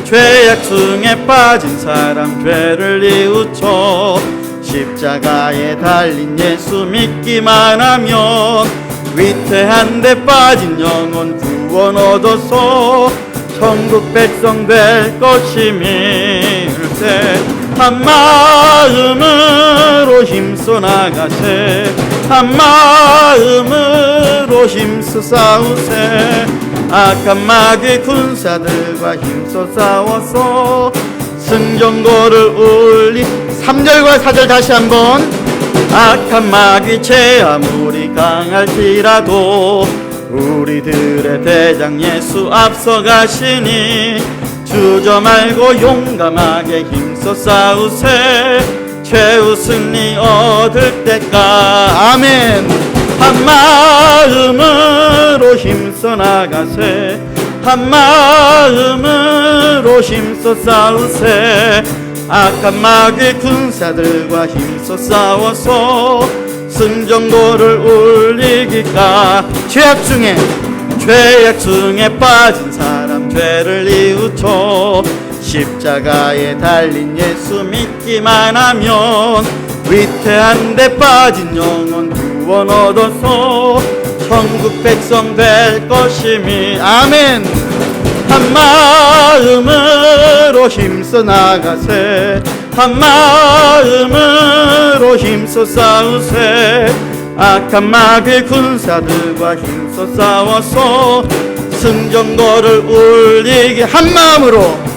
죄악 중에 빠진 사람 죄를 뉘우쳐 십자가에 달린 예수 믿기만 하면 위태한 데 빠진 영혼 구원 얻어서 천국 백성 될 것임일세. 한마음으로 힘써 나가세, 한마음으로 힘써 싸우세. 악한 마귀 군사들과 힘써 싸워서 승전고를 울리. 3절과 4절 다시 한번. 악한 마귀 제 아무리 강할지라도 우리들의 대장 예수 앞서가시니 주저 말고 용감하게 힘써 싸우세. 최후 승리 얻을 때까. 아멘. 한마음으로 힘써 나가세, 한마음으로 힘써 싸우세. 악한 마귀 군사들과 힘써 싸워서 승전고를 울리기까. 죄악 중에 빠진 사람 죄를 뉘우쳐 십자가에 달린 예수 믿기만 하면 위태한 데 빠진 영혼 구원 얻어서 천국 백성 될 것임이. 아멘. 한마음으로 힘써 나가세, 한마음으로 힘써 싸우세. 악한 마귀 군사들과 힘써 싸워서 승전고를 울리게. 한마음으로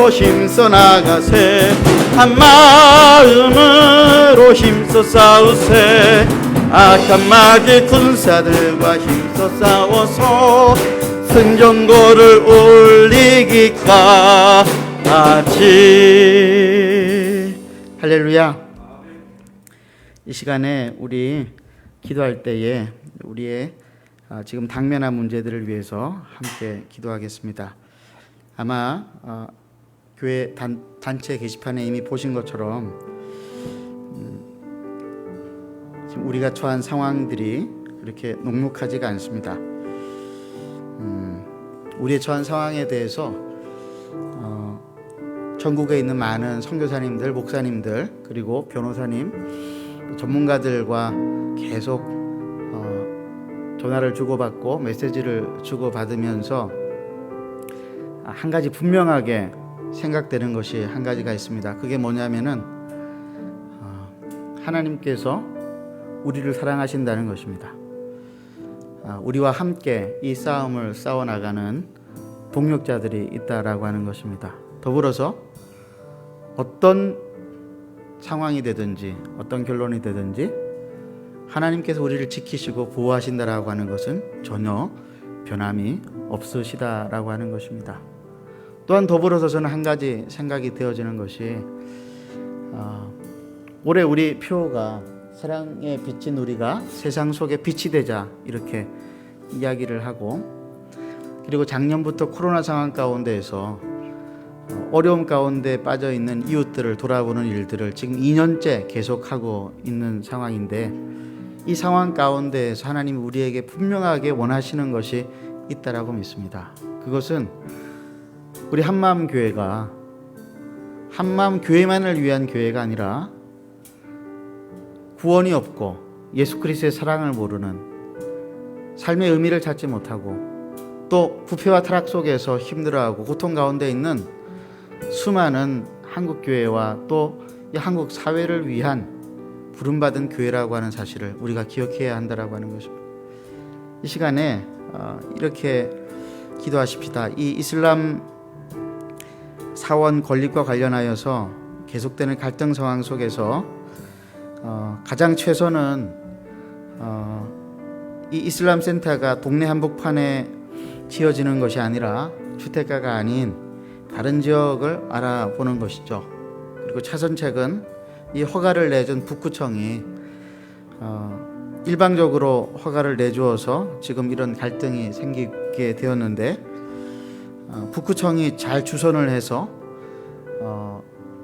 힘써 나가세, 한마음으로 힘써 싸우세. 악한 마귀 군사들과 힘써 싸워서 승전고를 울리기까지. 할렐루야. 이 시간에 우리 기도할 때에 우리의 지금 당면한 문제들을 위해서 함께 기도하겠습니다. 아마 교회 단체 게시판에 이미 보신 것처럼 지금 우리가 처한 상황들이 그렇게 녹록하지가 않습니다. 우리의 처한 상황에 대해서 전국에 있는 많은 선교사님들, 목사님들, 그리고 변호사님, 전문가들과 계속 전화를 주고받고 메시지를 주고받으면서 한 가지 분명하게 생각되는 것이 한 가지가 있습니다. 그게 뭐냐면은 하나님께서 우리를 사랑하신다는 것입니다. 우리와 함께 이 싸움을 싸워나가는 동력자들이 있다라고 하는 것입니다. 더불어서 어떤 상황이 되든지 어떤 결론이 되든지 하나님께서 우리를 지키시고 보호하신다라고 하는 것은 전혀 변함이 없으시다라고 하는 것입니다. 또한 더불어서 저는 한 가지 생각이 되어지는 것이 올해 우리 표가 사랑의 빛인 우리가 세상 속에 빛이 되자 이렇게 이야기를 하고, 그리고 작년부터 코로나 상황 가운데에서 어려움 가운데 빠져 있는 이웃들을 돌아보는 일들을 지금 2년째 계속하고 있는 상황인데, 이 상황 가운데에서 하나님이 우리에게 분명하게 원하시는 것이 있다라고 믿습니다. 그것은 우리 한마음 교회가 한마음 교회만을 위한 교회가 아니라 구원이 없고 예수 그리스도의 사랑을 모르는, 삶의 의미를 찾지 못하고 또 부패와 타락 속에서 힘들어하고 고통 가운데 있는 수많은 한국 교회와 또 이 한국 사회를 위한 부름받은 교회라고 하는 사실을 우리가 기억해야 한다라고 하는 것입니다. 이 시간에 이렇게 기도하십시다. 이 이슬람 사원 건립과 관련하여서 계속되는 갈등 상황 속에서 가장 최선은 이 이슬람 센터가 동네 한복판에 지어지는 것이 아니라 주택가가 아닌 다른 지역을 알아보는 것이죠. 그리고 차선책은 이 허가를 내준 북구청이 일방적으로 허가를 내주어서 지금 이런 갈등이 생기게 되었는데, 북구청이 잘 주선을 해서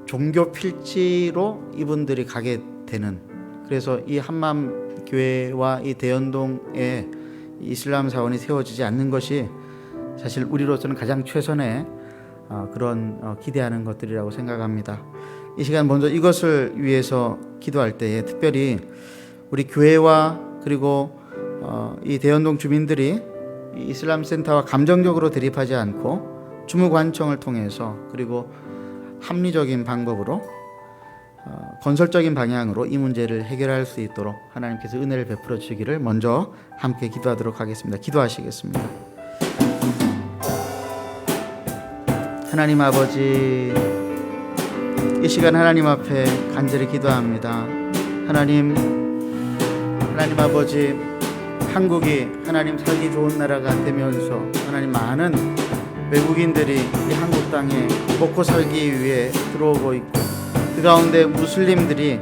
종교 필지로 이분들이 가게 되는, 그래서 이 한마음 교회와 이 대연동에 이슬람 사원이 세워지지 않는 것이 사실 우리로서는 가장 최선의 그런 기대하는 것들이라고 생각합니다. 이 시간 먼저 이것을 위해서 기도할 때에 특별히 우리 교회와 그리고 이 대연동 주민들이 이 이슬람 센터와 감정적으로 대립하지 않고 주무관청을 통해서 그리고 합리적인 방법으로 건설적인 방향으로 이 문제를 해결할 수 있도록 하나님께서 은혜를 베풀어 주시기를 먼저 함께 기도하도록 하겠습니다. 기도하시겠습니다. 하나님 아버지, 이 시간 하나님 앞에 간절히 기도합니다. 하나님 아버지, 한국이 하나님 살기 좋은 나라가 되면서 하나님 많은 외국인들이 이 한국 땅에 먹고 살기 위해 들어오고 있고, 그 가운데 무슬림들이,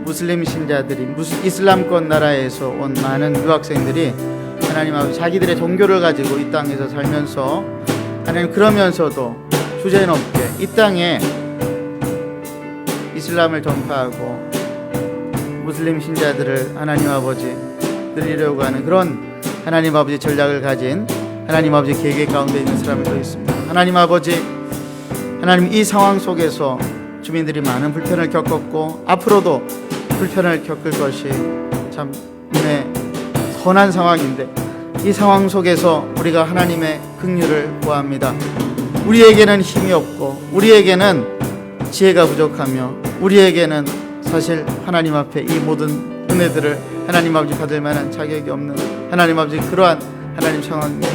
무슬림 신자들이, 이슬람권 나라에서 온 많은 유학생들이 하나님 아버지 자기들의 종교를 가지고 이 땅에서 살면서 하나님 그러면서도 주제넘게 이 땅에 이슬람을 전파하고 무슬림 신자들을 하나님 아버지 늘리려고 하는 그런 하나님 아버지 전략을 가진 하나님 아버지 계획 가운데 있는 사람들도 있습니다. 하나님 아버지, 하나님 이 상황 속에서 주민들이 많은 불편을 겪었고 앞으로도 불편을 겪을 것이 참 눈에 선한 상황인데, 이 상황 속에서 우리가 하나님의 긍휼을 구합니다. 우리에게는 힘이 없고 우리에게는 지혜가 부족하며 우리에게는 사실 하나님 앞에 이 모든 은혜들을 하나님 아버지 받을 만한 자격이 없는 하나님 아버지 그러한 하나님 상황입니다.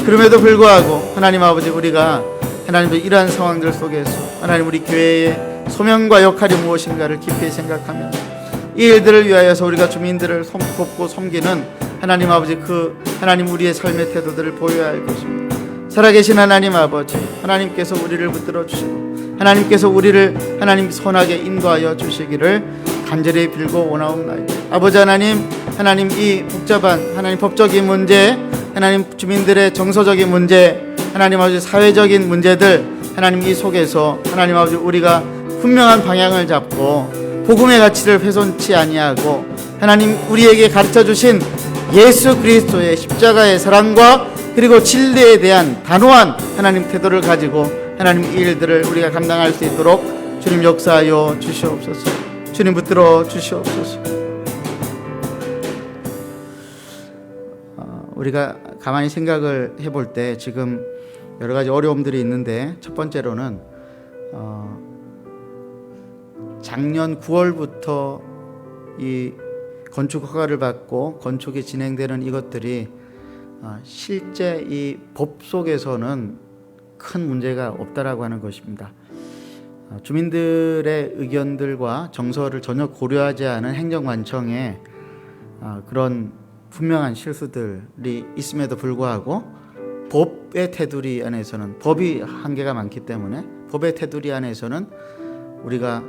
그럼에도 불구하고 하나님 아버지, 우리가 하나님의 이러한 상황들 속에서 하나님 우리 교회의 소명과 역할이 무엇인가를 깊이 생각하며 이 일들을 위하여서 우리가 주민들을 돕고 섬기는 하나님 아버지, 그 하나님 우리의 삶의 태도들을 보여야 할 것입니다. 살아계신 하나님 아버지, 하나님께서 우리를 붙들어 주시고 하나님께서 우리를 하나님 선하게 인도하여 주시기를 간절히 빌고 원하옵나이다. 아버지 하나님, 하나님 이 복잡한 하나님 법적인 문제, 하나님 주민들의 정서적인 문제, 하나님 아버지 사회적인 문제들, 하나님 이 속에서 하나님 아버지 우리가 분명한 방향을 잡고 복음의 가치를 훼손치 아니하고 하나님 우리에게 가르쳐 주신 예수 그리스도의 십자가의 사랑과 그리고 진리에 대한 단호한 하나님 태도를 가지고 하나님 이 일들을 우리가 감당할 수 있도록 주님 역사하여 주시옵소서. 주님 붙들어 주시옵소서. 우리가 가만히 생각을 해볼 때 지금 여러 가지 어려움들이 있는데, 첫 번째로는 작년 9월부터 이 건축 허가를 받고 건축이 진행되는 이것들이 실제 이 법 속에서는 큰 문제가 없다라고 하는 것입니다. 주민들의 의견들과 정서를 전혀 고려하지 않은 행정관청의 그런 분명한 실수들이 있음에도 불구하고 법의 테두리 안에서는, 법이 한계가 많기 때문에 법의 테두리 안에서는 우리가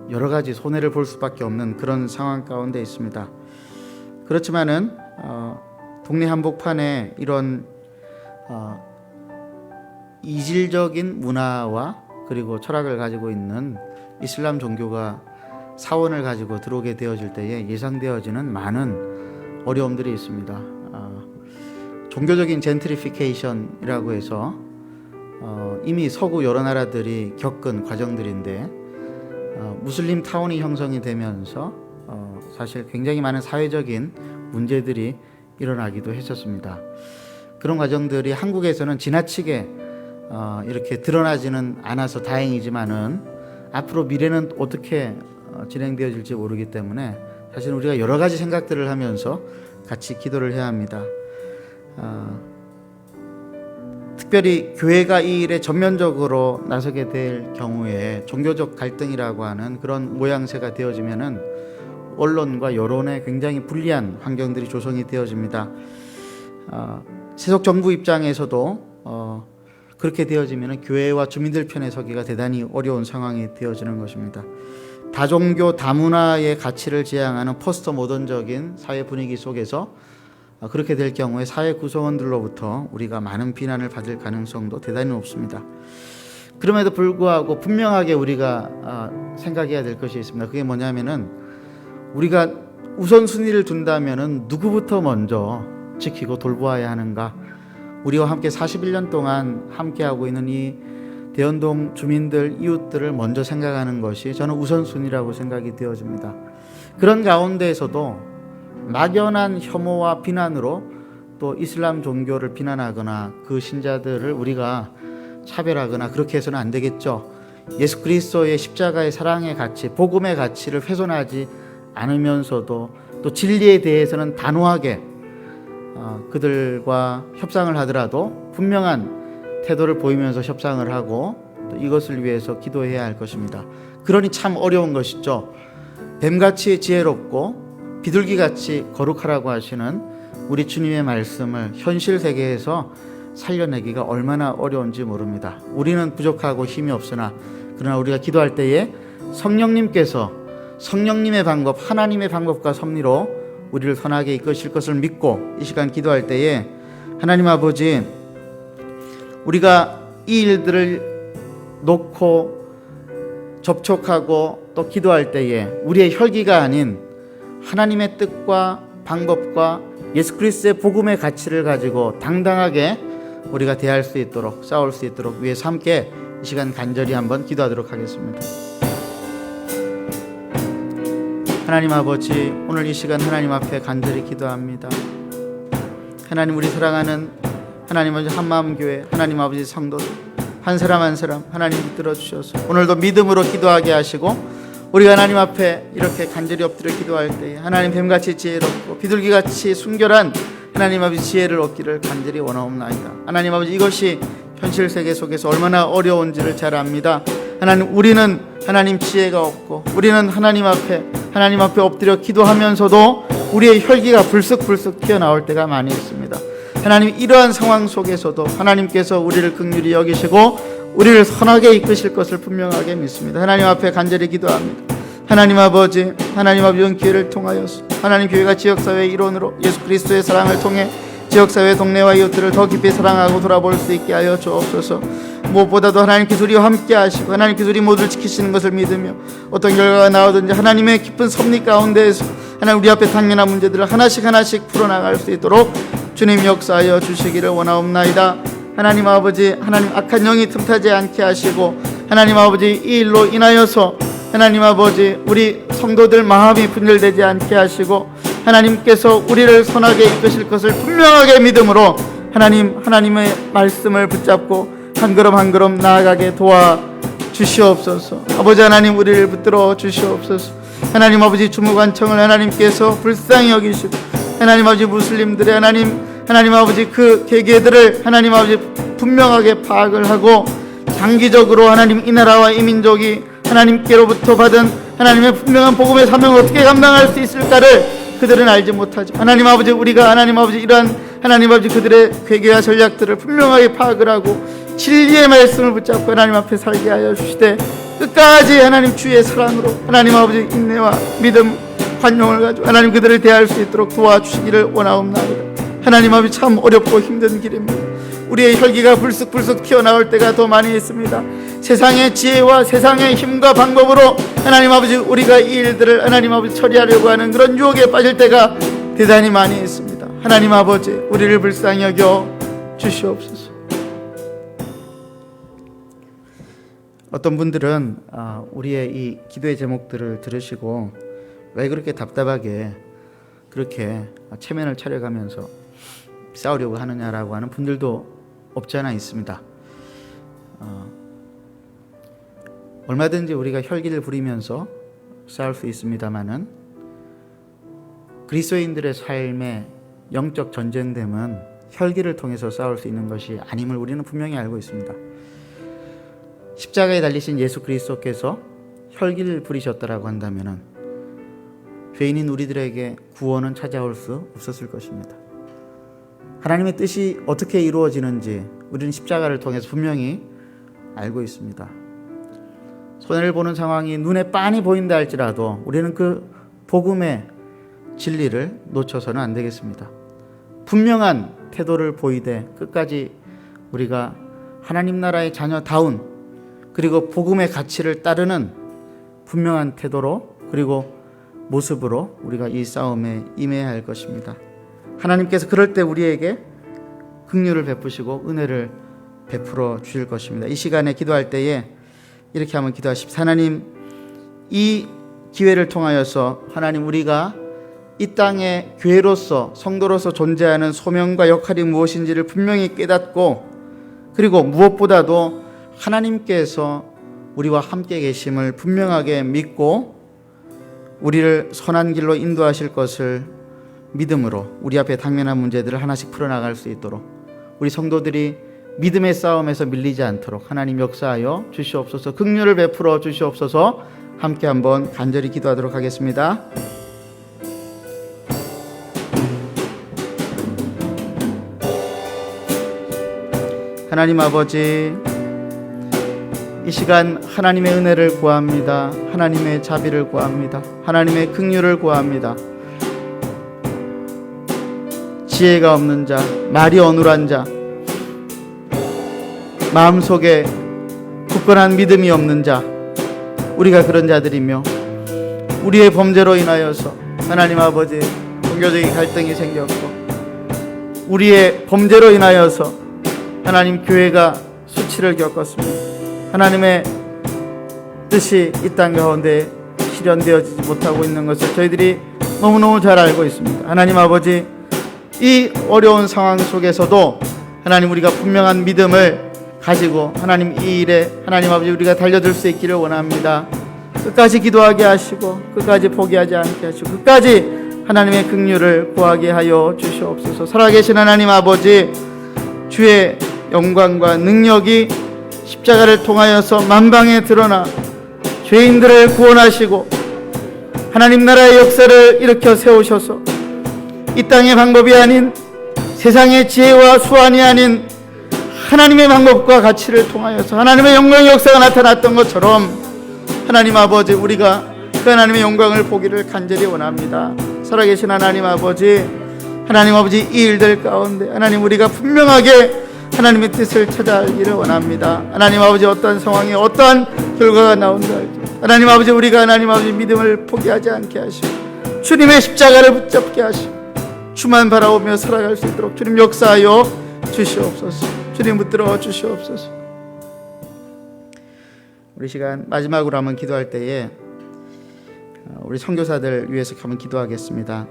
여러 가지 손해를 볼 수밖에 없는 그런 상황 가운데 있습니다. 그렇지만은 동네 한복판에 이런 이질적인 문화와 그리고 철학을 가지고 있는 이슬람 종교가 사원을 가지고 들어오게 되어질 때에 예상되어지는 많은 어려움들이 있습니다. 종교적인 젠트리피케이션이라고 해서 이미 서구 여러 나라들이 겪은 과정들인데 무슬림 타운이 형성이 되면서 사실 굉장히 많은 사회적인 문제들이 일어나기도 했었습니다. 그런 과정들이 한국에서는 지나치게 이렇게 드러나지는 않아서 다행이지만은 앞으로 미래는 어떻게 진행되어질지 모르기 때문에 사실 우리가 여러 가지 생각들을 하면서 같이 기도를 해야 합니다. 특별히 교회가 이 일에 전면적으로 나서게 될 경우에 종교적 갈등이라고 하는 그런 모양새가 되어지면은 언론과 여론에 굉장히 불리한 환경들이 조성이 되어집니다. 세속 정부 입장에서도 그렇게 되어지면 교회와 주민들 편에 서기가 대단히 어려운 상황이 되어지는 것입니다. 다종교 다문화의 가치를 지향하는 포스트 모던적인 사회 분위기 속에서 그렇게 될 경우에 사회 구성원들로부터 우리가 많은 비난을 받을 가능성도 대단히 높습니다. 그럼에도 불구하고 분명하게 우리가 생각해야 될 것이 있습니다. 그게 뭐냐면은 우리가 우선순위를 둔다면은 누구부터 먼저 지키고 돌보아야 하는가. 우리와 함께 41년 동안 함께하고 있는 이 대연동 주민들, 이웃들을 먼저 생각하는 것이 저는 우선순위라고 생각이 되어집니다. 그런 가운데에서도 막연한 혐오와 비난으로 또 이슬람 종교를 비난하거나 그 신자들을 우리가 차별하거나 그렇게 해서는 안 되겠죠. 예수 그리스도의 십자가의 사랑의 가치, 복음의 가치를 훼손하지 않으면서도 또 진리에 대해서는 단호하게 그들과 협상을 하더라도 분명한 태도를 보이면서 협상을 하고 또 이것을 위해서 기도해야 할 것입니다. 그러니 참 어려운 것이죠. 뱀같이 지혜롭고 비둘기같이 거룩하라고 하시는 우리 주님의 말씀을 현실 세계에서 살려내기가 얼마나 어려운지 모릅니다. 우리는 부족하고 힘이 없으나 그러나 우리가 기도할 때에 성령님께서 성령님의 방법, 하나님의 방법과 섭리로 우리를 선하게 이끄실 것을 믿고 이 시간 기도할 때에 하나님 아버지, 우리가 이 일들을 놓고 접촉하고 또 기도할 때에 우리의 혈기가 아닌 하나님의 뜻과 방법과 예수 그리스도의 복음의 가치를 가지고 당당하게 우리가 대할 수 있도록, 싸울 수 있도록 위해서 함께 이 시간 간절히 한번 기도하도록 하겠습니다. 하나님 아버지, 오늘 이 시간 하나님 앞에 간절히 기도합니다. 하나님, 우리 사랑하는 하나님 아버지 한마음교회 하나님 아버지 성도들 한 사람 한 사람 하나님 붙들어 주셔서 오늘도 믿음으로 기도하게 하시고 우리가 하나님 앞에 이렇게 간절히 엎드려 기도할 때 하나님 뱀같이 지혜롭고 비둘기같이 순결한 하나님 아버지 지혜를 얻기를 간절히 원하옵나이다. 하나님 아버지, 이것이 현실 세계 속에서 얼마나 어려운지를 잘 압니다. 하나님, 우리는 하나님 지혜가 없고 우리는 하나님 앞에 엎드려 기도하면서도 우리의 혈기가 불쑥불쑥 튀어나올 때가 많이 있습니다. 하나님, 이러한 상황 속에서도 하나님께서 우리를 긍휼히 여기시고 우리를 선하게 이끄실 것을 분명하게 믿습니다. 하나님 앞에 간절히 기도합니다. 하나님 아버지 이번 기회를 통하여서 하나님 교회가 지역사회의 일원으로 예수 그리스도의 사랑을 통해 지역사회 동네와 이웃들을 더 깊이 사랑하고 돌아볼 수 있게 하여 주옵소서. 무엇보다도 하나님께서 우리와 함께 하시고 하나님께서 우리 모두를 지키시는 것을 믿으며 어떤 결과가 나오든지 하나님의 깊은 섭리 가운데에서 하나님 우리 앞에 당면한 문제들을 하나씩 풀어나갈 수 있도록 주님 역사하여 주시기를 원하옵나이다. 하나님 아버지, 하나님 악한 영이 틈타지 않게 하시고 하나님 아버지, 이 일로 인하여서 하나님 아버지 우리 성도들 마음이 분열되지 않게 하시고 하나님께서 우리를 선하게 이끄실 것을 분명하게 믿음으로 하나님의 말씀을 붙잡고 한 걸음 한 걸음 나아가게 도와 주시옵소서. 아버지 하나님, 우리를 붙들어 주시옵소서. 하나님 아버지, 주무관청을 하나님께서 불쌍히 여기시고 하나님 아버지 무슬림들의 하나님 아버지 그 계계들을 하나님 아버지 분명하게 파악을 하고 장기적으로 하나님 이 나라와 이 민족이 하나님께로부터 받은 하나님의 분명한 복음의 사명을 어떻게 감당할 수 있을까를 그들은 알지 못하죠. 하나님 아버지, 우리가 하나님 아버지 이러한 하나님 아버지 그들의 괴계와 전략들을 분명하게 파악을 하고 진리의 말씀을 붙잡고 하나님 앞에 살게 하여 주시되, 끝까지 하나님 주의 사랑으로 하나님 아버지 인내와 믿음, 관용을 가지고 하나님 그들을 대할 수 있도록 도와주시기를 원하옵나이다. 하나님 아버지, 참 어렵고 힘든 길입니다. 우리의 혈기가 불쑥불쑥 튀어나올 때가 더 많이 있습니다. 세상의 지혜와 세상의 힘과 방법으로 하나님 아버지 우리가 이 일들을 하나님 아버지 처리하려고 하는 그런 유혹에 빠질 때가 대단히 많이 있습니다. 하나님 아버지, 우리를 불쌍히 여겨 주시옵소서. 어떤 분들은 우리의 이 기도의 제목들을 들으시고 왜 그렇게 답답하게 그렇게 체면을 차려가면서 싸우려고 하느냐라고 하는 분들도 없지 않아 있습니다. 얼마든지 우리가 혈기를 부리면서 싸울 수 있습니다만은 그리스도인들의 삶의 영적 전쟁됨은 혈기를 통해서 싸울 수 있는 것이 아님을 우리는 분명히 알고 있습니다. 십자가에 달리신 예수 그리스도께서 혈기를 부리셨다라고 한다면은 죄인인 우리들에게 구원은 찾아올 수 없었을 것입니다. 하나님의 뜻이 어떻게 이루어지는지 우리는 십자가를 통해서 분명히 알고 있습니다. 손해를 보는 상황이 눈에 빤히 보인다 할지라도 우리는 그 복음의 진리를 놓쳐서는 안 되겠습니다. 분명한 태도를 보이되 끝까지 우리가 하나님 나라의 자녀다운, 그리고 복음의 가치를 따르는 분명한 태도로 그리고 모습으로 우리가 이 싸움에 임해야 할 것입니다. 하나님께서 그럴 때 우리에게 긍휼을 베푸시고 은혜를 베풀어 주실 것입니다. 이 시간에 기도할 때에 이렇게 한번 기도하십시오. 하나님, 이 기회를 통하여서 하나님, 우리가 이 땅에 교회로서 성도로서 존재하는 소명과 역할이 무엇인지를 분명히 깨닫고, 그리고 무엇보다도 하나님께서 우리와 함께 계심을 분명하게 믿고 우리를 선한 길로 인도하실 것을 믿음으로 우리 앞에 당면한 문제들을 하나씩 풀어나갈 수 있도록, 우리 성도들이 믿음의 싸움에서 밀리지 않도록 하나님 역사하여 주시옵소서. 긍휼을 베풀어 주시옵소서. 함께 한번 간절히 기도하도록 하겠습니다. 하나님 아버지, 이 시간 하나님의 은혜를 구합니다. 하나님의 자비를 구합니다. 하나님의 긍휼을 구합니다. 지혜가 없는 자, 말이 어눌한 자, 마음속에 굳건한 믿음이 없는 자, 우리가 그런 자들이며 우리의 범죄로 인하여서 하나님 아버지 종교적인 갈등이 생겼고, 우리의 범죄로 인하여서 하나님 교회가 수치를 겪었습니다. 하나님의 뜻이 이 땅 가운데 실현되어지지 못하고 있는 것을 저희들이 너무너무 잘 알고 있습니다. 하나님 아버지, 이 어려운 상황 속에서도 하나님, 우리가 분명한 믿음을 가지고 하나님 이 일에 하나님 아버지 우리가 달려들 수 있기를 원합니다. 끝까지 기도하게 하시고 끝까지 포기하지 않게 하시고 끝까지 하나님의 긍휼을 구하게 하여 주시옵소서. 살아계신 하나님 아버지, 주의 영광과 능력이 십자가를 통하여서 만방에 드러나 죄인들을 구원하시고 하나님 나라의 역사를 일으켜 세우셔서 이 땅의 방법이 아닌 세상의 지혜와 수완이 아닌 하나님의 방법과 가치를 통하여서 하나님의 영광의 역사가 나타났던 것처럼 하나님 아버지, 우리가 그 하나님의 영광을 보기를 간절히 원합니다. 살아계신 하나님 아버지, 이 일들 가운데 하나님, 우리가 분명하게 하나님의 뜻을 찾아 알기를 원합니다. 하나님 아버지, 어떠한 상황에 어떠한 결과가 나온다 할지 하나님 아버지, 우리가 하나님 아버지 믿음을 포기하지 않게 하시고 주님의 십자가를 붙잡게 하시고 주만 바라보며 살아갈 수 있도록 주님 역사하여 주시옵소서. 주님 붙들어 주시옵소서. 우리 시간 마지막으로 한번 기도할 때에 우리 선교사들 위해서 한번 기도하겠습니다.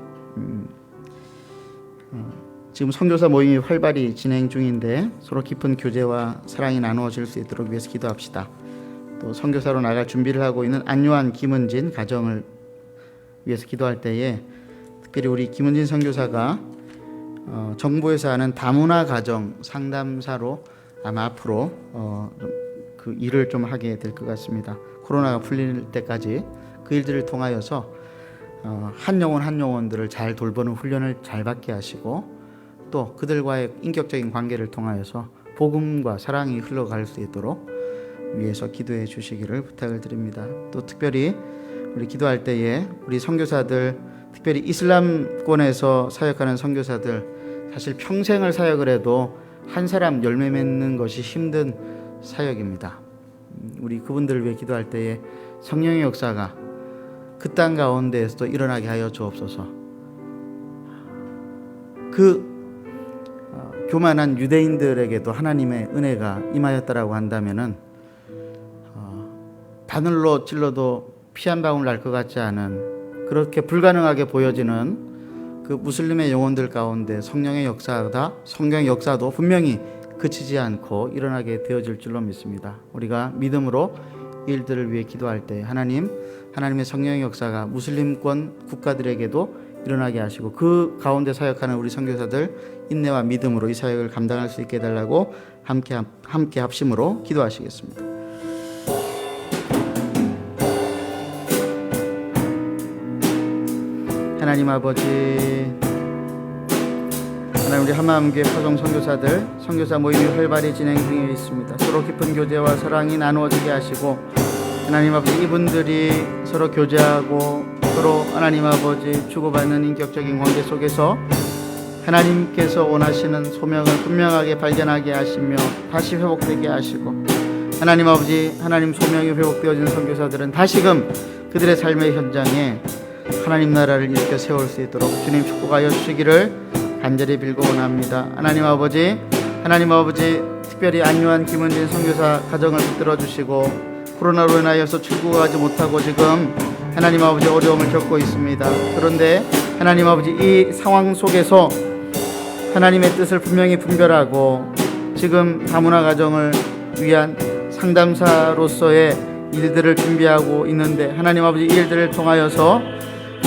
지금 선교사 모임이 활발히 진행 중인데 서로 깊은 교제와 사랑이 나누어질 수 있도록 위해서 기도합시다. 또 선교사로 나갈 준비를 하고 있는 안요한, 김은진 가정을 위해서 기도할 때에 특별히 우리 김은진 선교사가 정부에서 하는 다문화 가정 상담사로 아마 앞으로 그 일을 좀 하게 될 것 같습니다. 코로나가 풀릴 때까지 그 일들을 통하여서 한 영혼 한 영혼들을 잘 돌보는 훈련을 잘 받게 하시고 또 그들과의 인격적인 관계를 통하여서 복음과 사랑이 흘러갈 수 있도록 위해서 기도해 주시기를 부탁을 드립니다. 또 특별히 우리 기도할 때에 우리 선교사들, 특별히 이슬람권에서 사역하는 선교사들, 사실 평생을 사역을 해도 한 사람 열매 맺는 것이 힘든 사역입니다. 우리 그분들을 위해 기도할 때에 성령의 역사가 그 땅 가운데에서도 일어나게 하여 주옵소서. 교만한 유대인들에게도 하나님의 은혜가 임하였다라고 한다면은 바늘로 찔러도 피 한 방울 날 것 같지 않은, 그렇게 불가능하게 보여지는 그 무슬림의 영혼들 가운데 성령의 역사도 분명히 그치지 않고 일어나게 되어질 줄로 믿습니다. 우리가 믿음으로 이 일들을 위해 기도할 때 하나님의 성령의 역사가 무슬림권 국가들에게도 일어나게 하시고 그 가운데 사역하는 우리 선교사들 인내와 믿음으로 이 사역을 감당할 수 있게 해달라고 함께 합심으로 기도하시겠습니다. 하나님 아버지, 하나님 우리 한마음교회 파송 선교사들 선교사 모임이 활발히 진행 중에 있습니다. 서로 깊은 교제와 사랑이 나누어지게 하시고 하나님 아버지, 이분들이 서로 교제하고 서로 하나님 아버지 주고받는 인격적인 관계 속에서 하나님께서 원하시는 소명을 분명하게 발견하게 하시며 다시 회복되게 하시고 하나님 아버지, 하나님 소명이 회복되어진 선교사들은 다시금 그들의 삶의 현장에 하나님 나라를 일으켜 세울 수 있도록 주님 축복하여 주시기를 간절히 빌고 원합니다. 하나님 아버지, 특별히 안요한 김은진 선교사 가정을 붙들어 주시고 코로나로 인하여서 출국하지 못하고 지금 하나님 아버지 어려움을 겪고 있습니다. 그런데 하나님 아버지, 이 상황 속에서 하나님의 뜻을 분명히 분별하고 지금 다문화 가정을 위한 상담사로서의 일들을 준비하고 있는데 하나님 아버지, 이 일들을 통하여서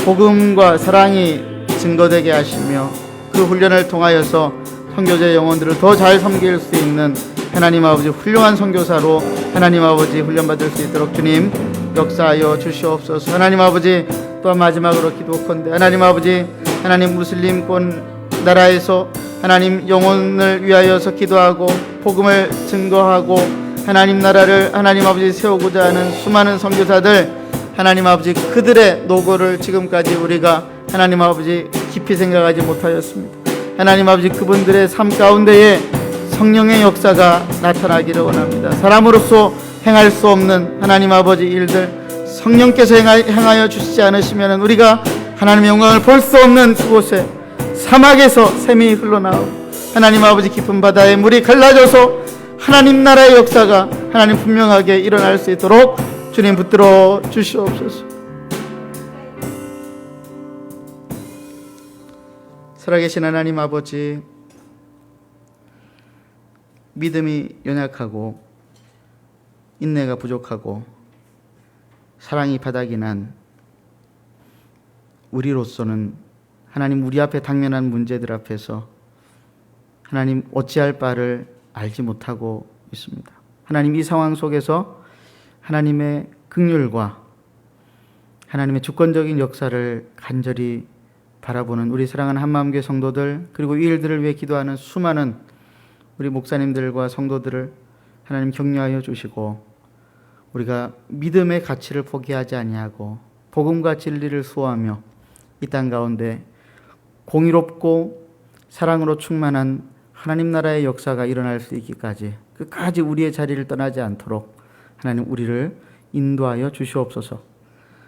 복음과 사랑이 증거되게 하시며 그 훈련을 통하여서 선교제 영혼들을 더 잘 섬길 수 있는 하나님 아버지 훌륭한 선교사로 하나님 아버지 훈련받을 수 있도록 주님 역사하여 주시옵소서. 하나님 아버지, 또한 마지막으로 기도컨대 하나님 아버지, 하나님 무슬림권 나라에서 하나님 영혼을 위하여서 기도하고 복음을 증거하고 하나님 나라를 하나님 아버지 세우고자 하는 수많은 선교사들, 하나님 아버지 그들의 노고를 지금까지 우리가 하나님 아버지 깊이 생각하지 못하였습니다. 하나님 아버지, 그분들의 삶 가운데에 성령의 역사가 나타나기를 원합니다. 사람으로서 행할 수 없는 하나님 아버지 일들 성령께서 행하여 주시지 않으시면 우리가 하나님의 영광을 볼 수 없는 그곳에 사막에서 샘이 흘러나오고 하나님 아버지 깊은 바다에 물이 갈라져서 하나님 나라의 역사가 하나님 분명하게 일어날 수 있도록 주님 붙들어 주시옵소서. 살아계신 하나님 아버지, 믿음이 연약하고 인내가 부족하고 사랑이 바닥이 난 우리로서는 하나님, 우리 앞에 당면한 문제들 앞에서 하나님 어찌할 바를 알지 못하고 있습니다. 하나님, 이 상황 속에서 하나님의 긍휼과 하나님의 주권적인 역사를 간절히 바라보는 우리 사랑하는 한마음교회 성도들, 그리고 이 일들을 위해 기도하는 수많은 우리 목사님들과 성도들을 하나님 격려하여 주시고 우리가 믿음의 가치를 포기하지 아니하고 복음과 진리를 수호하며 이 땅 가운데 공의롭고 사랑으로 충만한 하나님 나라의 역사가 일어날 수 있기까지 끝까지 우리의 자리를 떠나지 않도록 하나님 우리를 인도하여 주시옵소서.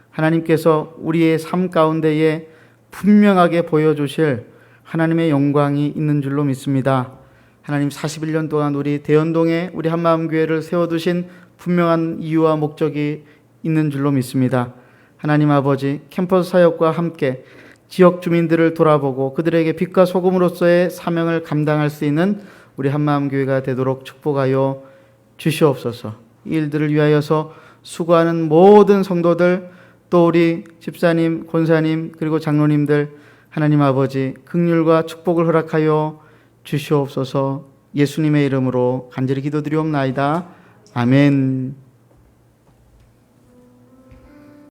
하나님께서 우리의 삶 가운데에 분명하게 보여주실 하나님의 영광이 있는 줄로 믿습니다. 하나님, 41년 동안 우리 대연동에 우리 한마음교회를 세워두신 분명한 이유와 목적이 있는 줄로 믿습니다. 하나님 아버지, 캠퍼스 사역과 함께 지역 주민들을 돌아보고 그들에게 빛과 소금으로서의 사명을 감당할 수 있는 우리 한마음교회가 되도록 축복하여 주시옵소서. 이 일들을 위하여서 수고하는 모든 성도들, 또 우리 집사님, 권사님, 그리고 장로님들, 하나님 아버지 긍휼과 축복을 허락하여 주시옵소서. 예수님의 이름으로 간절히 기도드리옵나이다. 아멘.